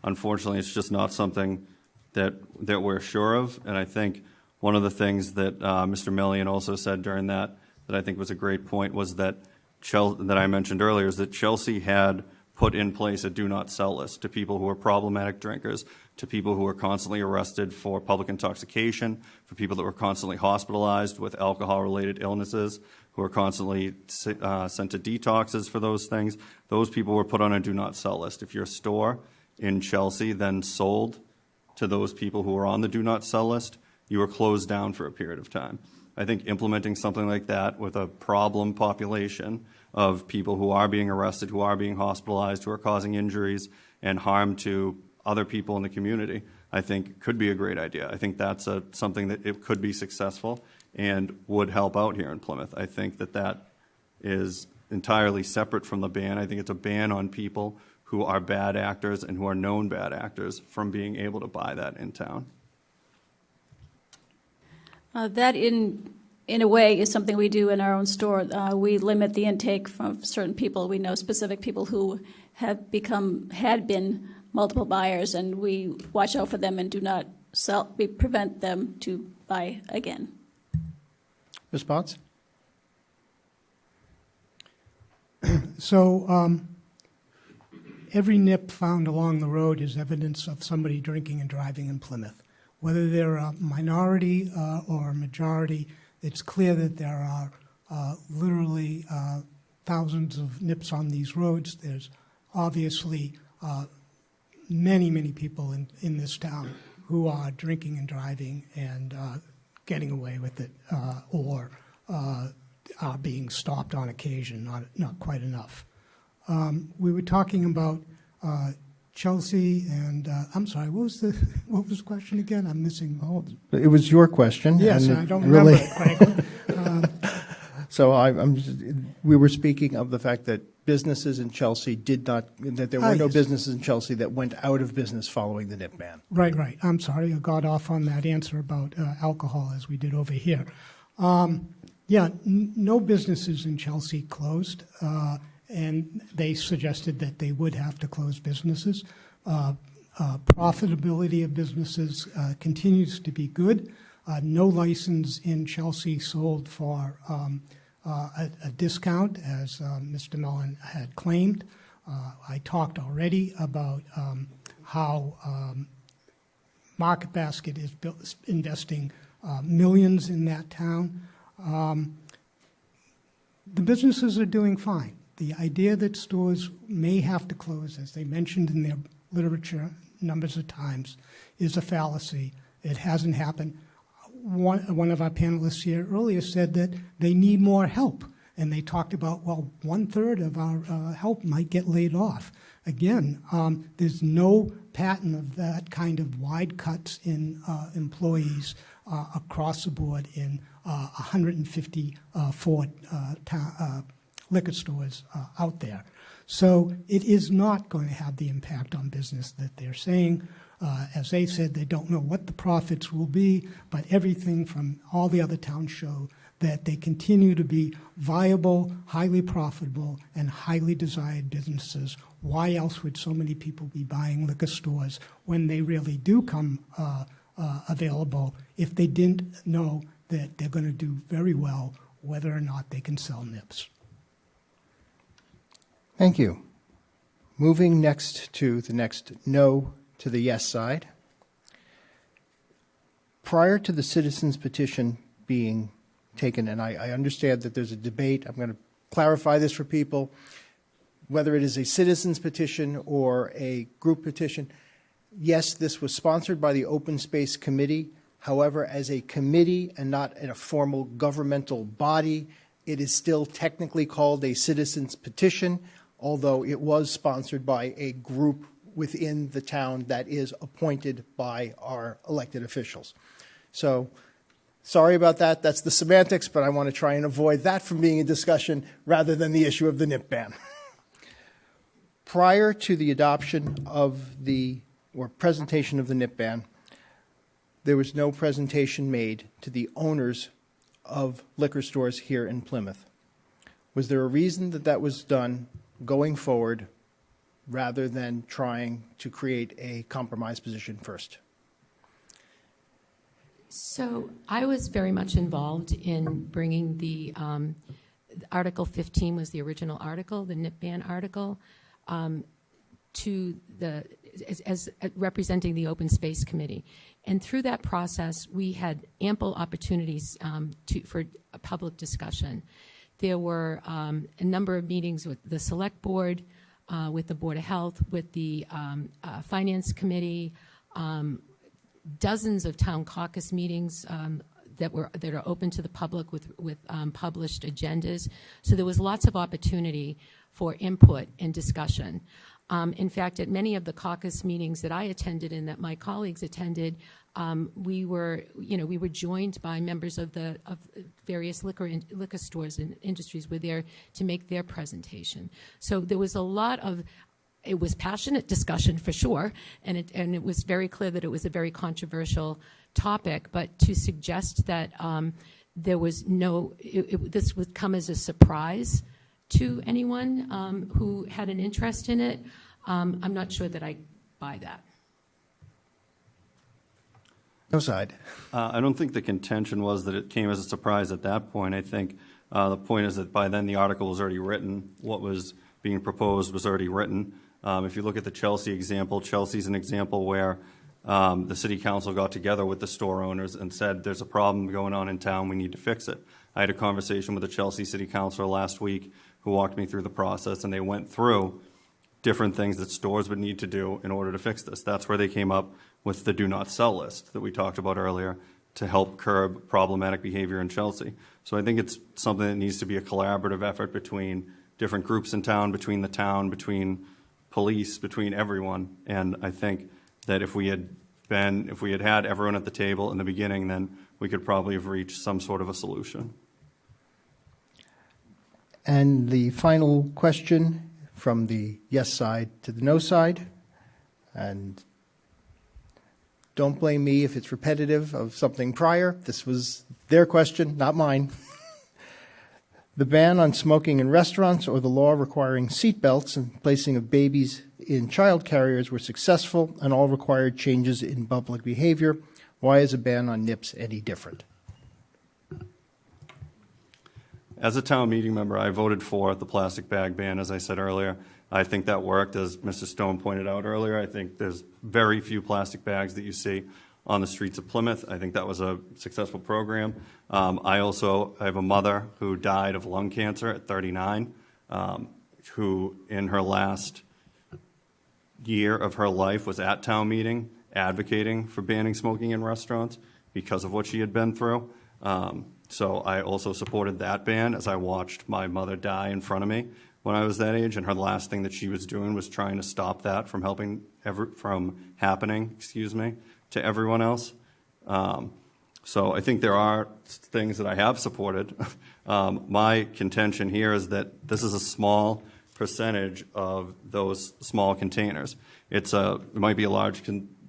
Speaker 4: Unfortunately, it's just not something that we're sure of, and I think one of the things that Mr. Millian also said during that I think was a great point was that that I mentioned earlier, is that Chelsea had put in place a do not sell list to people who are problematic drinkers, to people who are constantly arrested for public intoxication, for people that were constantly hospitalized with alcohol-related illnesses, who are constantly sent to detoxes for those things. Those people were put on a do not sell list. If your store in Chelsea, then sold to those people who are on the do not sell list, you are closed down for a period of time. I think implementing something like that with a problem population of people who are being arrested, who are being hospitalized, who are causing injuries and harm to other people in the community, I think could be a great idea. I think that's something that it could be successful and would help out here in Plymouth. I think that is entirely separate from the ban. I think it's a ban on people who are bad actors and who are known bad actors from being able to buy that in town.
Speaker 3: That, in a way, is something we do in our own store. We limit the intake from certain people. We know specific people who had been multiple buyers, and we watch out for them and do not sell. We prevent them to buy again.
Speaker 2: Ms. Potts?
Speaker 5: So every nip found along the road is evidence of somebody drinking and driving in Plymouth. Whether they're a minority or a majority, it's clear that there are literally thousands of nips on these roads. There's obviously many, many people in this town who are drinking and driving and getting away with it or are being stopped on occasion, not quite enough. We were talking about Chelsea and I'm sorry, what was the question again? I'm missing.
Speaker 2: Oh, it was your question.
Speaker 5: Yes,
Speaker 2: and
Speaker 5: I don't remember it, frankly.
Speaker 2: So we were speaking of the fact that businesses in Chelsea that there were no
Speaker 5: Yes.
Speaker 2: businesses in Chelsea that went out of business following the nip ban.
Speaker 5: Right. I'm sorry, I got off on that answer about alcohol as we did over here. No businesses in Chelsea closed, and they suggested that they would have to close businesses. Profitability of businesses continues to be good. No license in Chelsea sold for a discount, as Mr. Mellon had claimed. I talked already about how Market Basket is investing millions in that town. The businesses are doing fine. The idea that stores may have to close, as they mentioned in their literature numbers of times, is a fallacy. It hasn't happened. One of our panelists here earlier said that they need more help, and they talked about, well, 1/3 of our help might get laid off. Again, there's no pattern of that kind of wide cuts in employees across the board in 154 liquor stores out there. So it is not going to have the impact on business that they're saying. As they said, they don't know what the profits will be, but everything from all the other towns show that they continue to be viable, highly profitable, and highly desired businesses. Why else would so many people be buying liquor stores when they really do come available if they didn't know that they're going to do very well whether or not they can sell nips?
Speaker 2: Thank you. Moving next to the next no to the yes side. Prior to the citizens' petition being taken, and I understand that there's a debate, I'm going to clarify this for people, whether it is a citizens' petition or a group petition. Yes, this was sponsored by the Open Space Committee. However, as a committee and not in a formal governmental body, it is still technically called a citizens' petition, although it was sponsored by a group within the town that is appointed by our elected officials. So, sorry about that. That's the semantics, but I want to try and avoid that from being a discussion rather than the issue of the nip ban. Prior to the adoption of or presentation of the nip ban, there was no presentation made to the owners of liquor stores here in Plymouth. Was there a reason that was done going forward rather than trying to create a compromise position first?
Speaker 6: So I was very much involved in bringing the Article 15 was the original article, the nip ban article, to as representing the Open Space Committee. And through that process, we had ample opportunities for a public discussion. There were a number of meetings with the Select Board, with the Board of Health, with the Finance Committee, dozens of town caucus meetings that are open to the public with published agendas. So there was lots of opportunity for input and discussion. In fact, at many of the caucus meetings that I attended and that my colleagues attended, we were joined by members of various liquor stores and industries were there to make their presentation. So there was a lot of. It was passionate discussion for sure, and it was very clear that it was a very controversial topic. But to suggest that there was this would come as a surprise to anyone who had an interest in it, I'm not sure that I buy that.
Speaker 2: No side.
Speaker 4: I don't think the contention was that it came as a surprise at that point. I think the point is that by then the article was already written. What was being proposed was already written. If you look at the Chelsea example, Chelsea's an example where the city council got together with the store owners and said, there's a problem going on in town, we need to fix it. I had a conversation with the Chelsea city councilor last week who walked me through the process, and they went through different things that stores would need to do in order to fix this. That's where they came up with the do not sell list that we talked about earlier to help curb problematic behavior in Chelsea. So I think it's something that needs to be a collaborative effort between different groups in town, between police, between everyone. And I think that if we had had everyone at the table in the beginning, then we could probably have reached some sort of a solution.
Speaker 2: And the final question from the yes side to the no side. And don't blame me if it's repetitive of something prior. This was their question, not mine. The ban on smoking in restaurants or the law requiring seat belts and placing of babies in child carriers were successful and all required changes in public behavior. Why is a ban on nips any different?
Speaker 4: As a town meeting member, I voted for the plastic bag ban, as I said earlier. I think that worked, as Mr. Stone pointed out earlier. I think there's very few plastic bags that you see on the streets of Plymouth. I think that was a successful program. I have a mother who died of lung cancer at 39, who in her last year of her life was at town meeting advocating for banning smoking in restaurants because of what she had been through. So I also supported that ban as I watched my mother die in front of me when I was that age, and her last thing that she was doing was trying to stop that from happening to everyone else. So I think there are things that I have supported. My contention here is that this is a small percentage of those small containers. It might be a large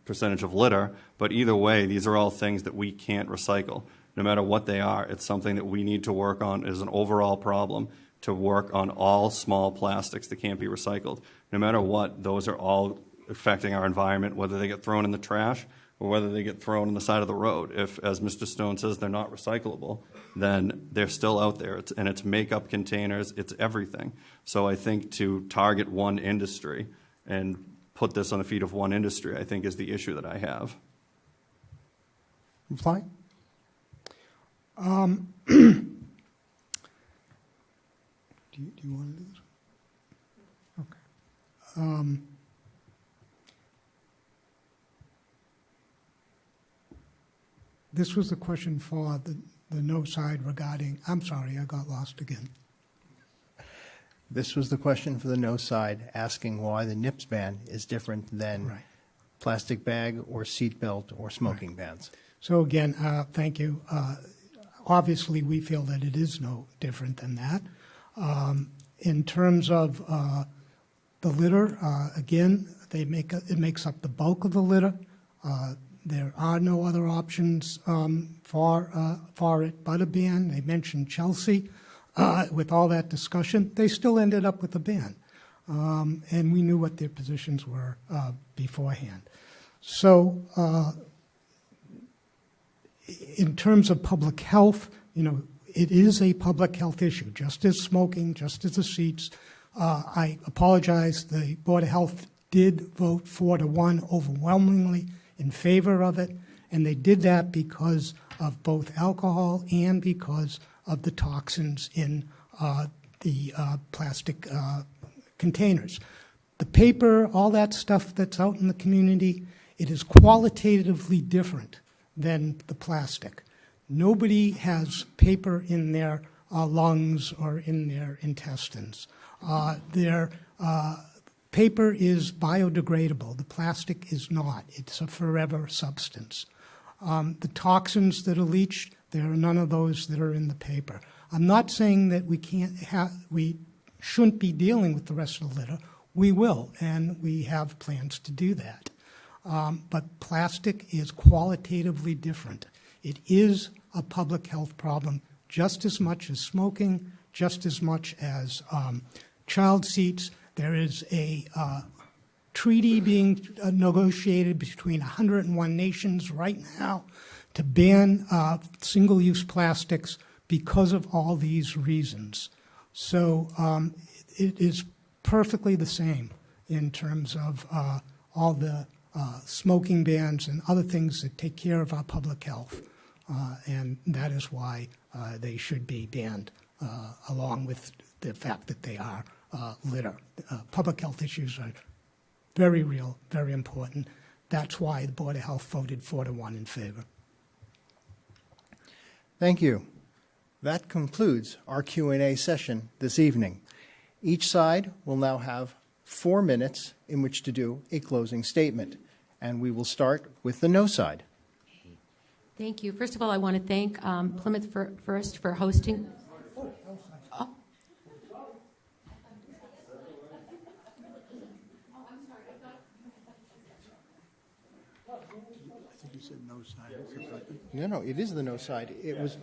Speaker 4: percentage of litter, but either way, these are all things that we can't recycle. No matter what they are, it's something that we need to work on as an overall problem, to work on all small plastics that can't be recycled. No matter what, those are all affecting our environment, whether they get thrown in the trash or whether they get thrown on the side of the road. If, as Mr. Stone says, they're not recyclable, then they're still out there. It's makeup containers, it's everything. So I think to target one industry and put this on the feet of one industry, I think is the issue that I have.
Speaker 2: Reply? Do you want to do this? Okay.
Speaker 5: This was the question for the no side regarding, I'm sorry, I got lost again.
Speaker 2: This was the question for the no side, asking why the nips ban is different than plastic bag or seat belt or smoking bans.
Speaker 5: So again, thank you. Obviously, we feel that it is no different than that. In terms of the litter, again, it makes up the bulk of the litter. There are no other options for it but a ban. They mentioned Chelsea. With all that discussion, they still ended up with a ban. And we knew what their positions were beforehand. So in terms of public health, it is a public health issue, just as smoking, just as the seats. I apologize. The Board of Health did vote 4-1 overwhelmingly in favor of it, and they did that because of both alcohol and because of the toxins in the plastic containers. The paper, all that stuff that's out in the community, it is qualitatively different than the plastic. Nobody has paper in their lungs or in their intestines. Their paper is biodegradable. The plastic is not. It's a forever substance. The toxins that are leached, there are none of those that are in the paper. I'm not saying that we shouldn't be dealing with the rest of the litter. We will, and we have plans to do that. But plastic is qualitatively different. It is a public health problem just as much as smoking, just as much as child seats. There is a treaty being negotiated between 101 nations right now to ban single-use plastics because of all these reasons. So it is perfectly the same in terms of all the smoking bans and other things that take care of our public health. And that is why they should be banned, along with the fact that they are litter. Public health issues are very real, very important. That's why the Board of Health voted 4-1 in favor.
Speaker 2: Thank you. That concludes our Q&A session this evening. Each side will now have 4 minutes in which to do a closing statement. And we will start with the no side.
Speaker 6: Thank you. First of all, I want to thank PlymouthFirst for hosting. Oh.
Speaker 1: I think you said no side.
Speaker 2: No, it is the no side. It was.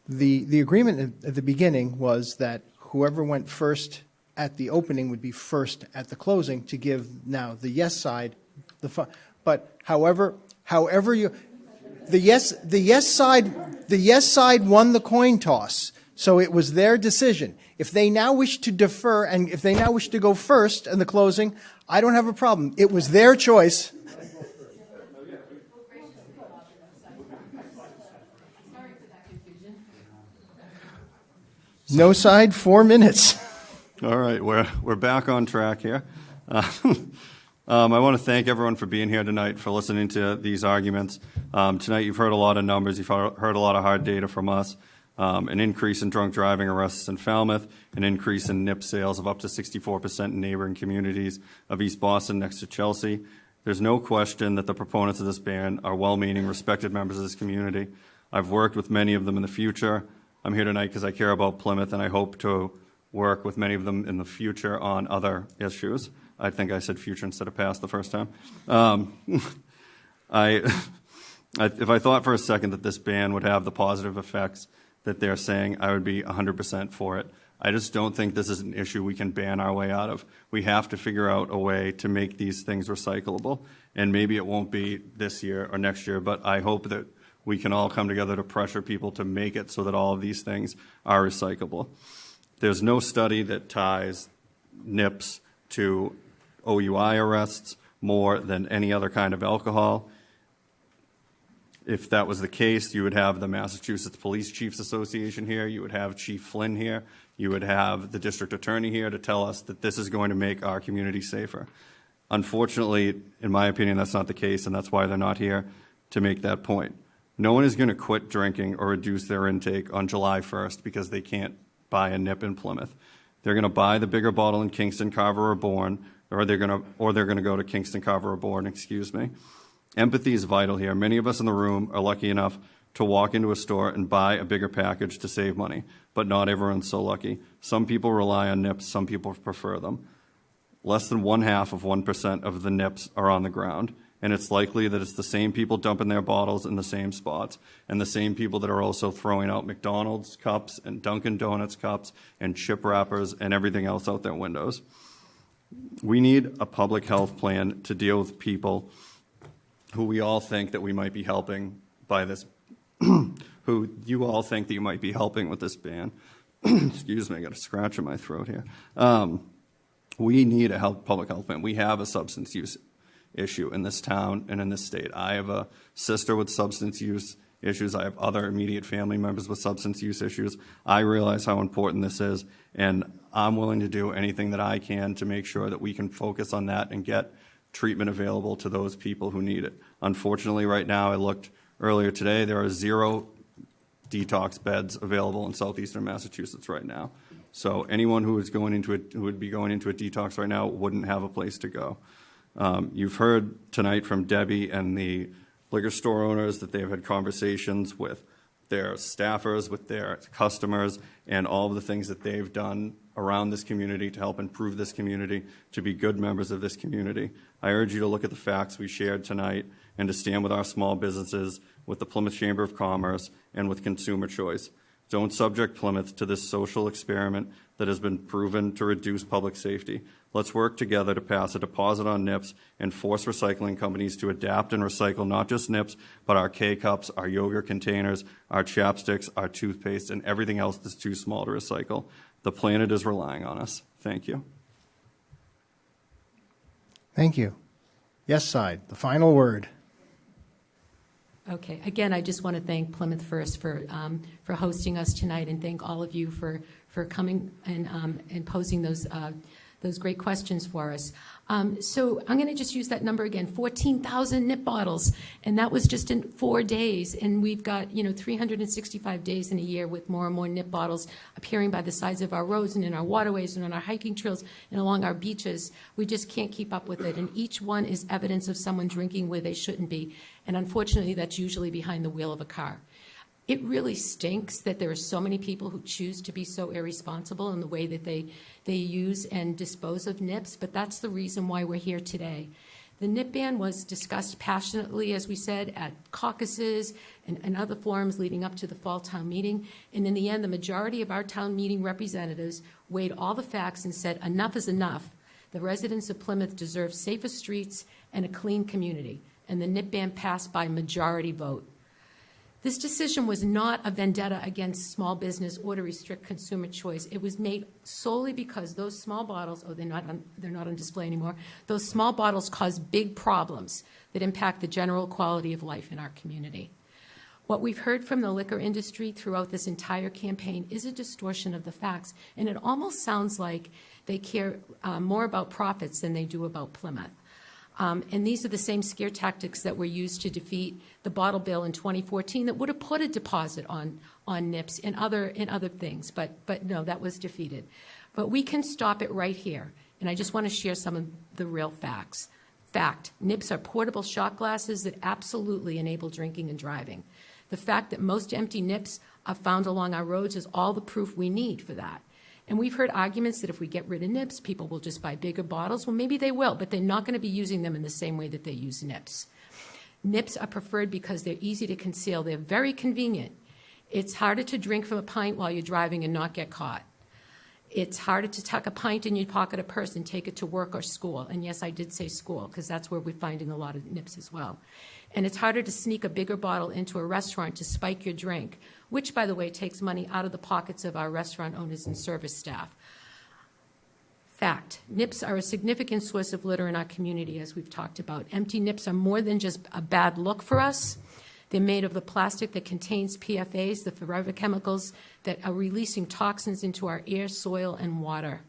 Speaker 2: The agreement at the beginning was that whoever went first at the opening would be first at the closing to give now the yes side but however you the yes side won the coin toss, so it was their decision. If they now wish to defer and if they now wish to go first in the closing, I don't have a problem. It was their choice. No side, 4 minutes.
Speaker 4: All right, we're back on track here. I want to thank everyone for being here tonight, for listening to these arguments. Tonight you've heard a lot of numbers, you've heard a lot of hard data from us, an increase in drunk driving arrests in Falmouth, an increase in nip sales of up to 64% in neighboring communities of East Boston next to Chelsea. There's no question that the proponents of this ban are well-meaning, respected members of this community. I've worked with many of them in the future. I'm here tonight because I care about Plymouth, and I hope to work with many of them in the future on other issues. I think I said future instead of past the first time. If I thought for a second that this ban would have the positive effects that they're saying, I would be 100% for it. I just don't think this is an issue we can ban our way out of. We have to figure out a way to make these things recyclable, and maybe it won't be this year or next year, but I hope that we can all come together to pressure people to make it so that all of these things are recyclable. There's no study that ties nips to OUI arrests more than any other kind of alcohol. If that was the case, you would have the Massachusetts Police Chiefs Association here, you would have Chief Flynn here, you would have the district attorney here to tell us that this is going to make our community safer. Unfortunately, in my opinion, that's not the case, and that's why they're not here to make that point. No one is going to quit drinking or reduce their intake on July 1st because they can't buy a nip in Plymouth. They're going to buy the bigger bottle in Kingston, Carver, or Bourne, or they're going to go to Kingston, Carver, or Bourne, excuse me. Empathy is vital here. Many of us in the room are lucky enough to walk into a store and buy a bigger package to save money, but not everyone's so lucky. Some people rely on nips, some people prefer them. Less than 0.5% of the nips are on the ground, and it's likely that it's the same people dumping their bottles in the same spots, and the same people that are also throwing out McDonald's cups and Dunkin' Donuts cups and chip wrappers and everything else out their windows. We need a public health plan to deal with people who we all think that we might be helping by this, who you all think that you might be helping with this ban. Excuse me, I got a scratch in my throat here. We need a public health plan. We have a substance use issue in this town and in this state. I have a sister with substance use issues. I have other immediate family members with substance use issues. I realize how important this is, and I'm willing to do anything that I can to make sure that we can focus on that and get treatment available to those people who need it. Unfortunately, right now, I looked earlier today, there are 0 detox beds available in southeastern Massachusetts right now. So anyone who would be going into a detox right now wouldn't have a place to go. You've heard tonight from Debbie and the liquor store owners that they've had conversations with their staffers, with their customers, and all of the things that they've done around this community to help improve this community, to be good members of this community. I urge you to look at the facts we shared tonight and to stand with our small businesses, with the Plymouth Chamber of Commerce, and with Consumer Choice. Don't subject Plymouth to this social experiment that has been proven to reduce public safety. Let's work together to pass a deposit on nips and force recycling companies to adapt and recycle not just nips, but our K-cups, our yogurt containers, our chapsticks, our toothpaste, and everything else that's too small to recycle. The planet is relying on us. Thank you.
Speaker 2: Thank you. Yes side, the final word.
Speaker 6: Okay. Again, I just want to thank PlymouthFirst for hosting us tonight, and thank all of you for coming and posing those great questions for us. So I'm going to just use that number again, 14,000 nip bottles, and that was just in 4 days. And we've got 365 days in a year with more and more nip bottles appearing by the sides of our roads and in our waterways and on our hiking trails and along our beaches. We just can't keep up with it, and each one is evidence of someone drinking where they shouldn't be. And unfortunately, that's usually behind the wheel of a car. It really stinks that there are so many people who choose to be so irresponsible in the way that they use and dispose of nips, but that's the reason why we're here today. The nip ban was discussed passionately, as we said, at caucuses and other forums leading up to the fall town meeting. And in the end, the majority of our town meeting representatives weighed all the facts and said, enough is enough. The residents of Plymouth deserve safer streets and a clean community. And the nip ban passed by majority vote. This decision was not a vendetta against small business or to restrict consumer choice. It was made solely because those small bottles, they're not on display anymore, those small bottles cause big problems that impact the general quality of life in our community. What we've heard from the liquor industry throughout this entire campaign is a distortion of the facts, and it almost sounds like they care more about profits than they do about Plymouth. And these are the same scare tactics that were used to defeat the bottle bill in 2014 that would have put a deposit on nips and other things, but no, that was defeated. But we can stop it right here, and I just want to share some of the real facts. Fact, nips are portable shot glasses that absolutely enable drinking and driving. The fact that most empty nips are found along our roads is all the proof we need for that. And we've heard arguments that if we get rid of nips, people will just buy bigger bottles. Well, maybe they will, but they're not going to be using them in the same way that they use nips. Nips are preferred because they're easy to conceal. They're very convenient. It's harder to drink from a pint while you're driving and not get caught. It's harder to tuck a pint in your pocket or purse and take it to work or school. And yes, I did say school, because that's where we're finding a lot of nips as well. And it's harder to sneak a bigger bottle into a restaurant to spike your drink, which, by the way, takes money out of the pockets of our restaurant owners and service staff. Fact, nips are a significant source of litter in our community, as we've talked about. Empty nips are more than just a bad look for us. They're made of the plastic that contains PFAs, the forever chemicals that are releasing toxins into our air, soil, and water.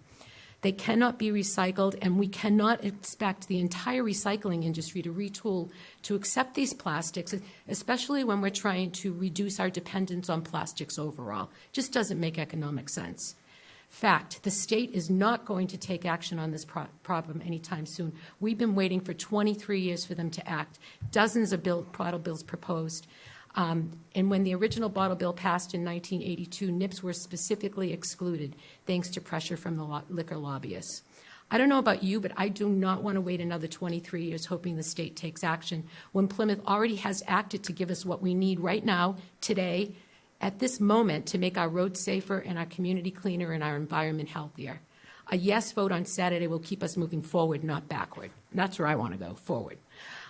Speaker 6: They cannot be recycled, and we cannot expect the entire recycling industry to retool to accept these plastics, especially when we're trying to reduce our dependence on plastics overall. Just doesn't make economic sense. Fact, the state is not going to take action on this problem anytime soon. We've been waiting for 23 years for them to act. Dozens of bottle bills proposed. And when the original bottle bill passed in 1982, nips were specifically excluded, thanks to pressure from the liquor lobbyists. I don't know about you, but I do not want to wait another 23 years hoping the state takes action when Plymouth already has acted to give us what we need right now, today, at this moment, to make our roads safer and our community cleaner and our environment healthier. A yes vote on Saturday will keep us moving forward, not backward. That's where I want to go, forward.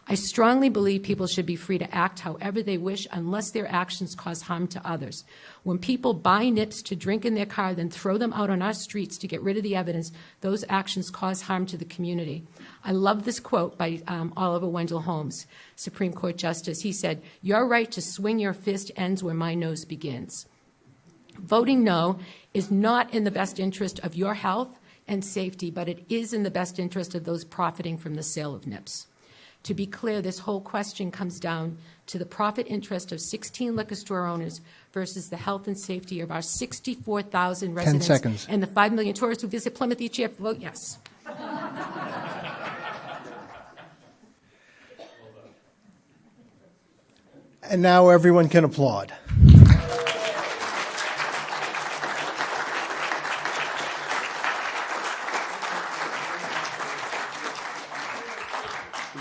Speaker 6: I strongly believe people should be free to act however they wish unless their actions cause harm to others. When people buy nips to drink in their car, then throw them out on our streets to get rid of the evidence, those actions cause harm to the community. I love this quote by Oliver Wendell Holmes, Supreme Court Justice. He said, "Your right to swing your fist ends where my nose begins." Voting no is not in the best interest of your health and safety, but it is in the best interest of those profiting from the sale of nips. To be clear, this whole question comes down to the profit interest of 16 liquor store owners versus the health and safety of our 64,000 residents
Speaker 2: 10 seconds.
Speaker 6: and the 5 million tourists who visit Plymouth each year. Vote yes.
Speaker 2: And now everyone can applaud.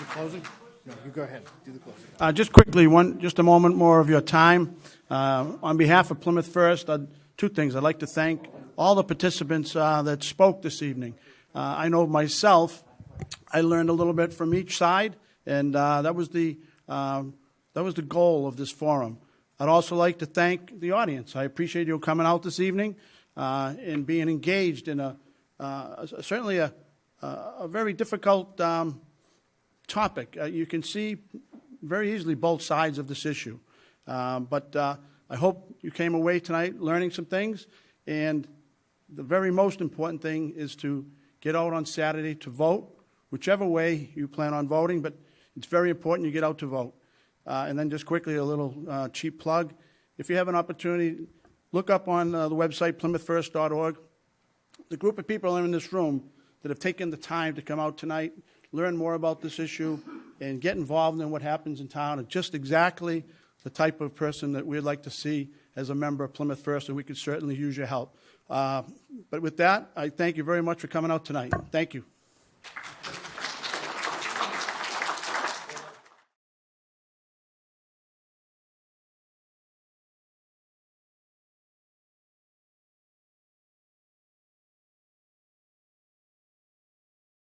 Speaker 1: Closing?
Speaker 2: No, you go ahead. Do the closing.
Speaker 1: Just quickly, just a moment more of your time. On behalf of Plymouth First, two things. I'd like to thank all the participants that spoke this evening. I know myself, I learned a little bit from each side, and that was the goal of this forum. I'd also like to thank the audience. I appreciate you coming out this evening and being engaged in certainly a very difficult topic. You can see very easily both sides of this issue. But I hope you came away tonight learning some things. And the very most important thing is to get out on Saturday to vote, whichever way you plan on voting. But it's very important you get out to vote. And then just quickly, a little cheap plug. If you have an opportunity, look up on the website, plymouthfirst.org. The group of people in this room that have taken the time to come out tonight, learn more about this issue, and get involved in what happens in town, and just exactly the type of person that we'd like to see as a member of Plymouth First, and we could certainly use your help. But with that, I thank you very much for coming out tonight. Thank you.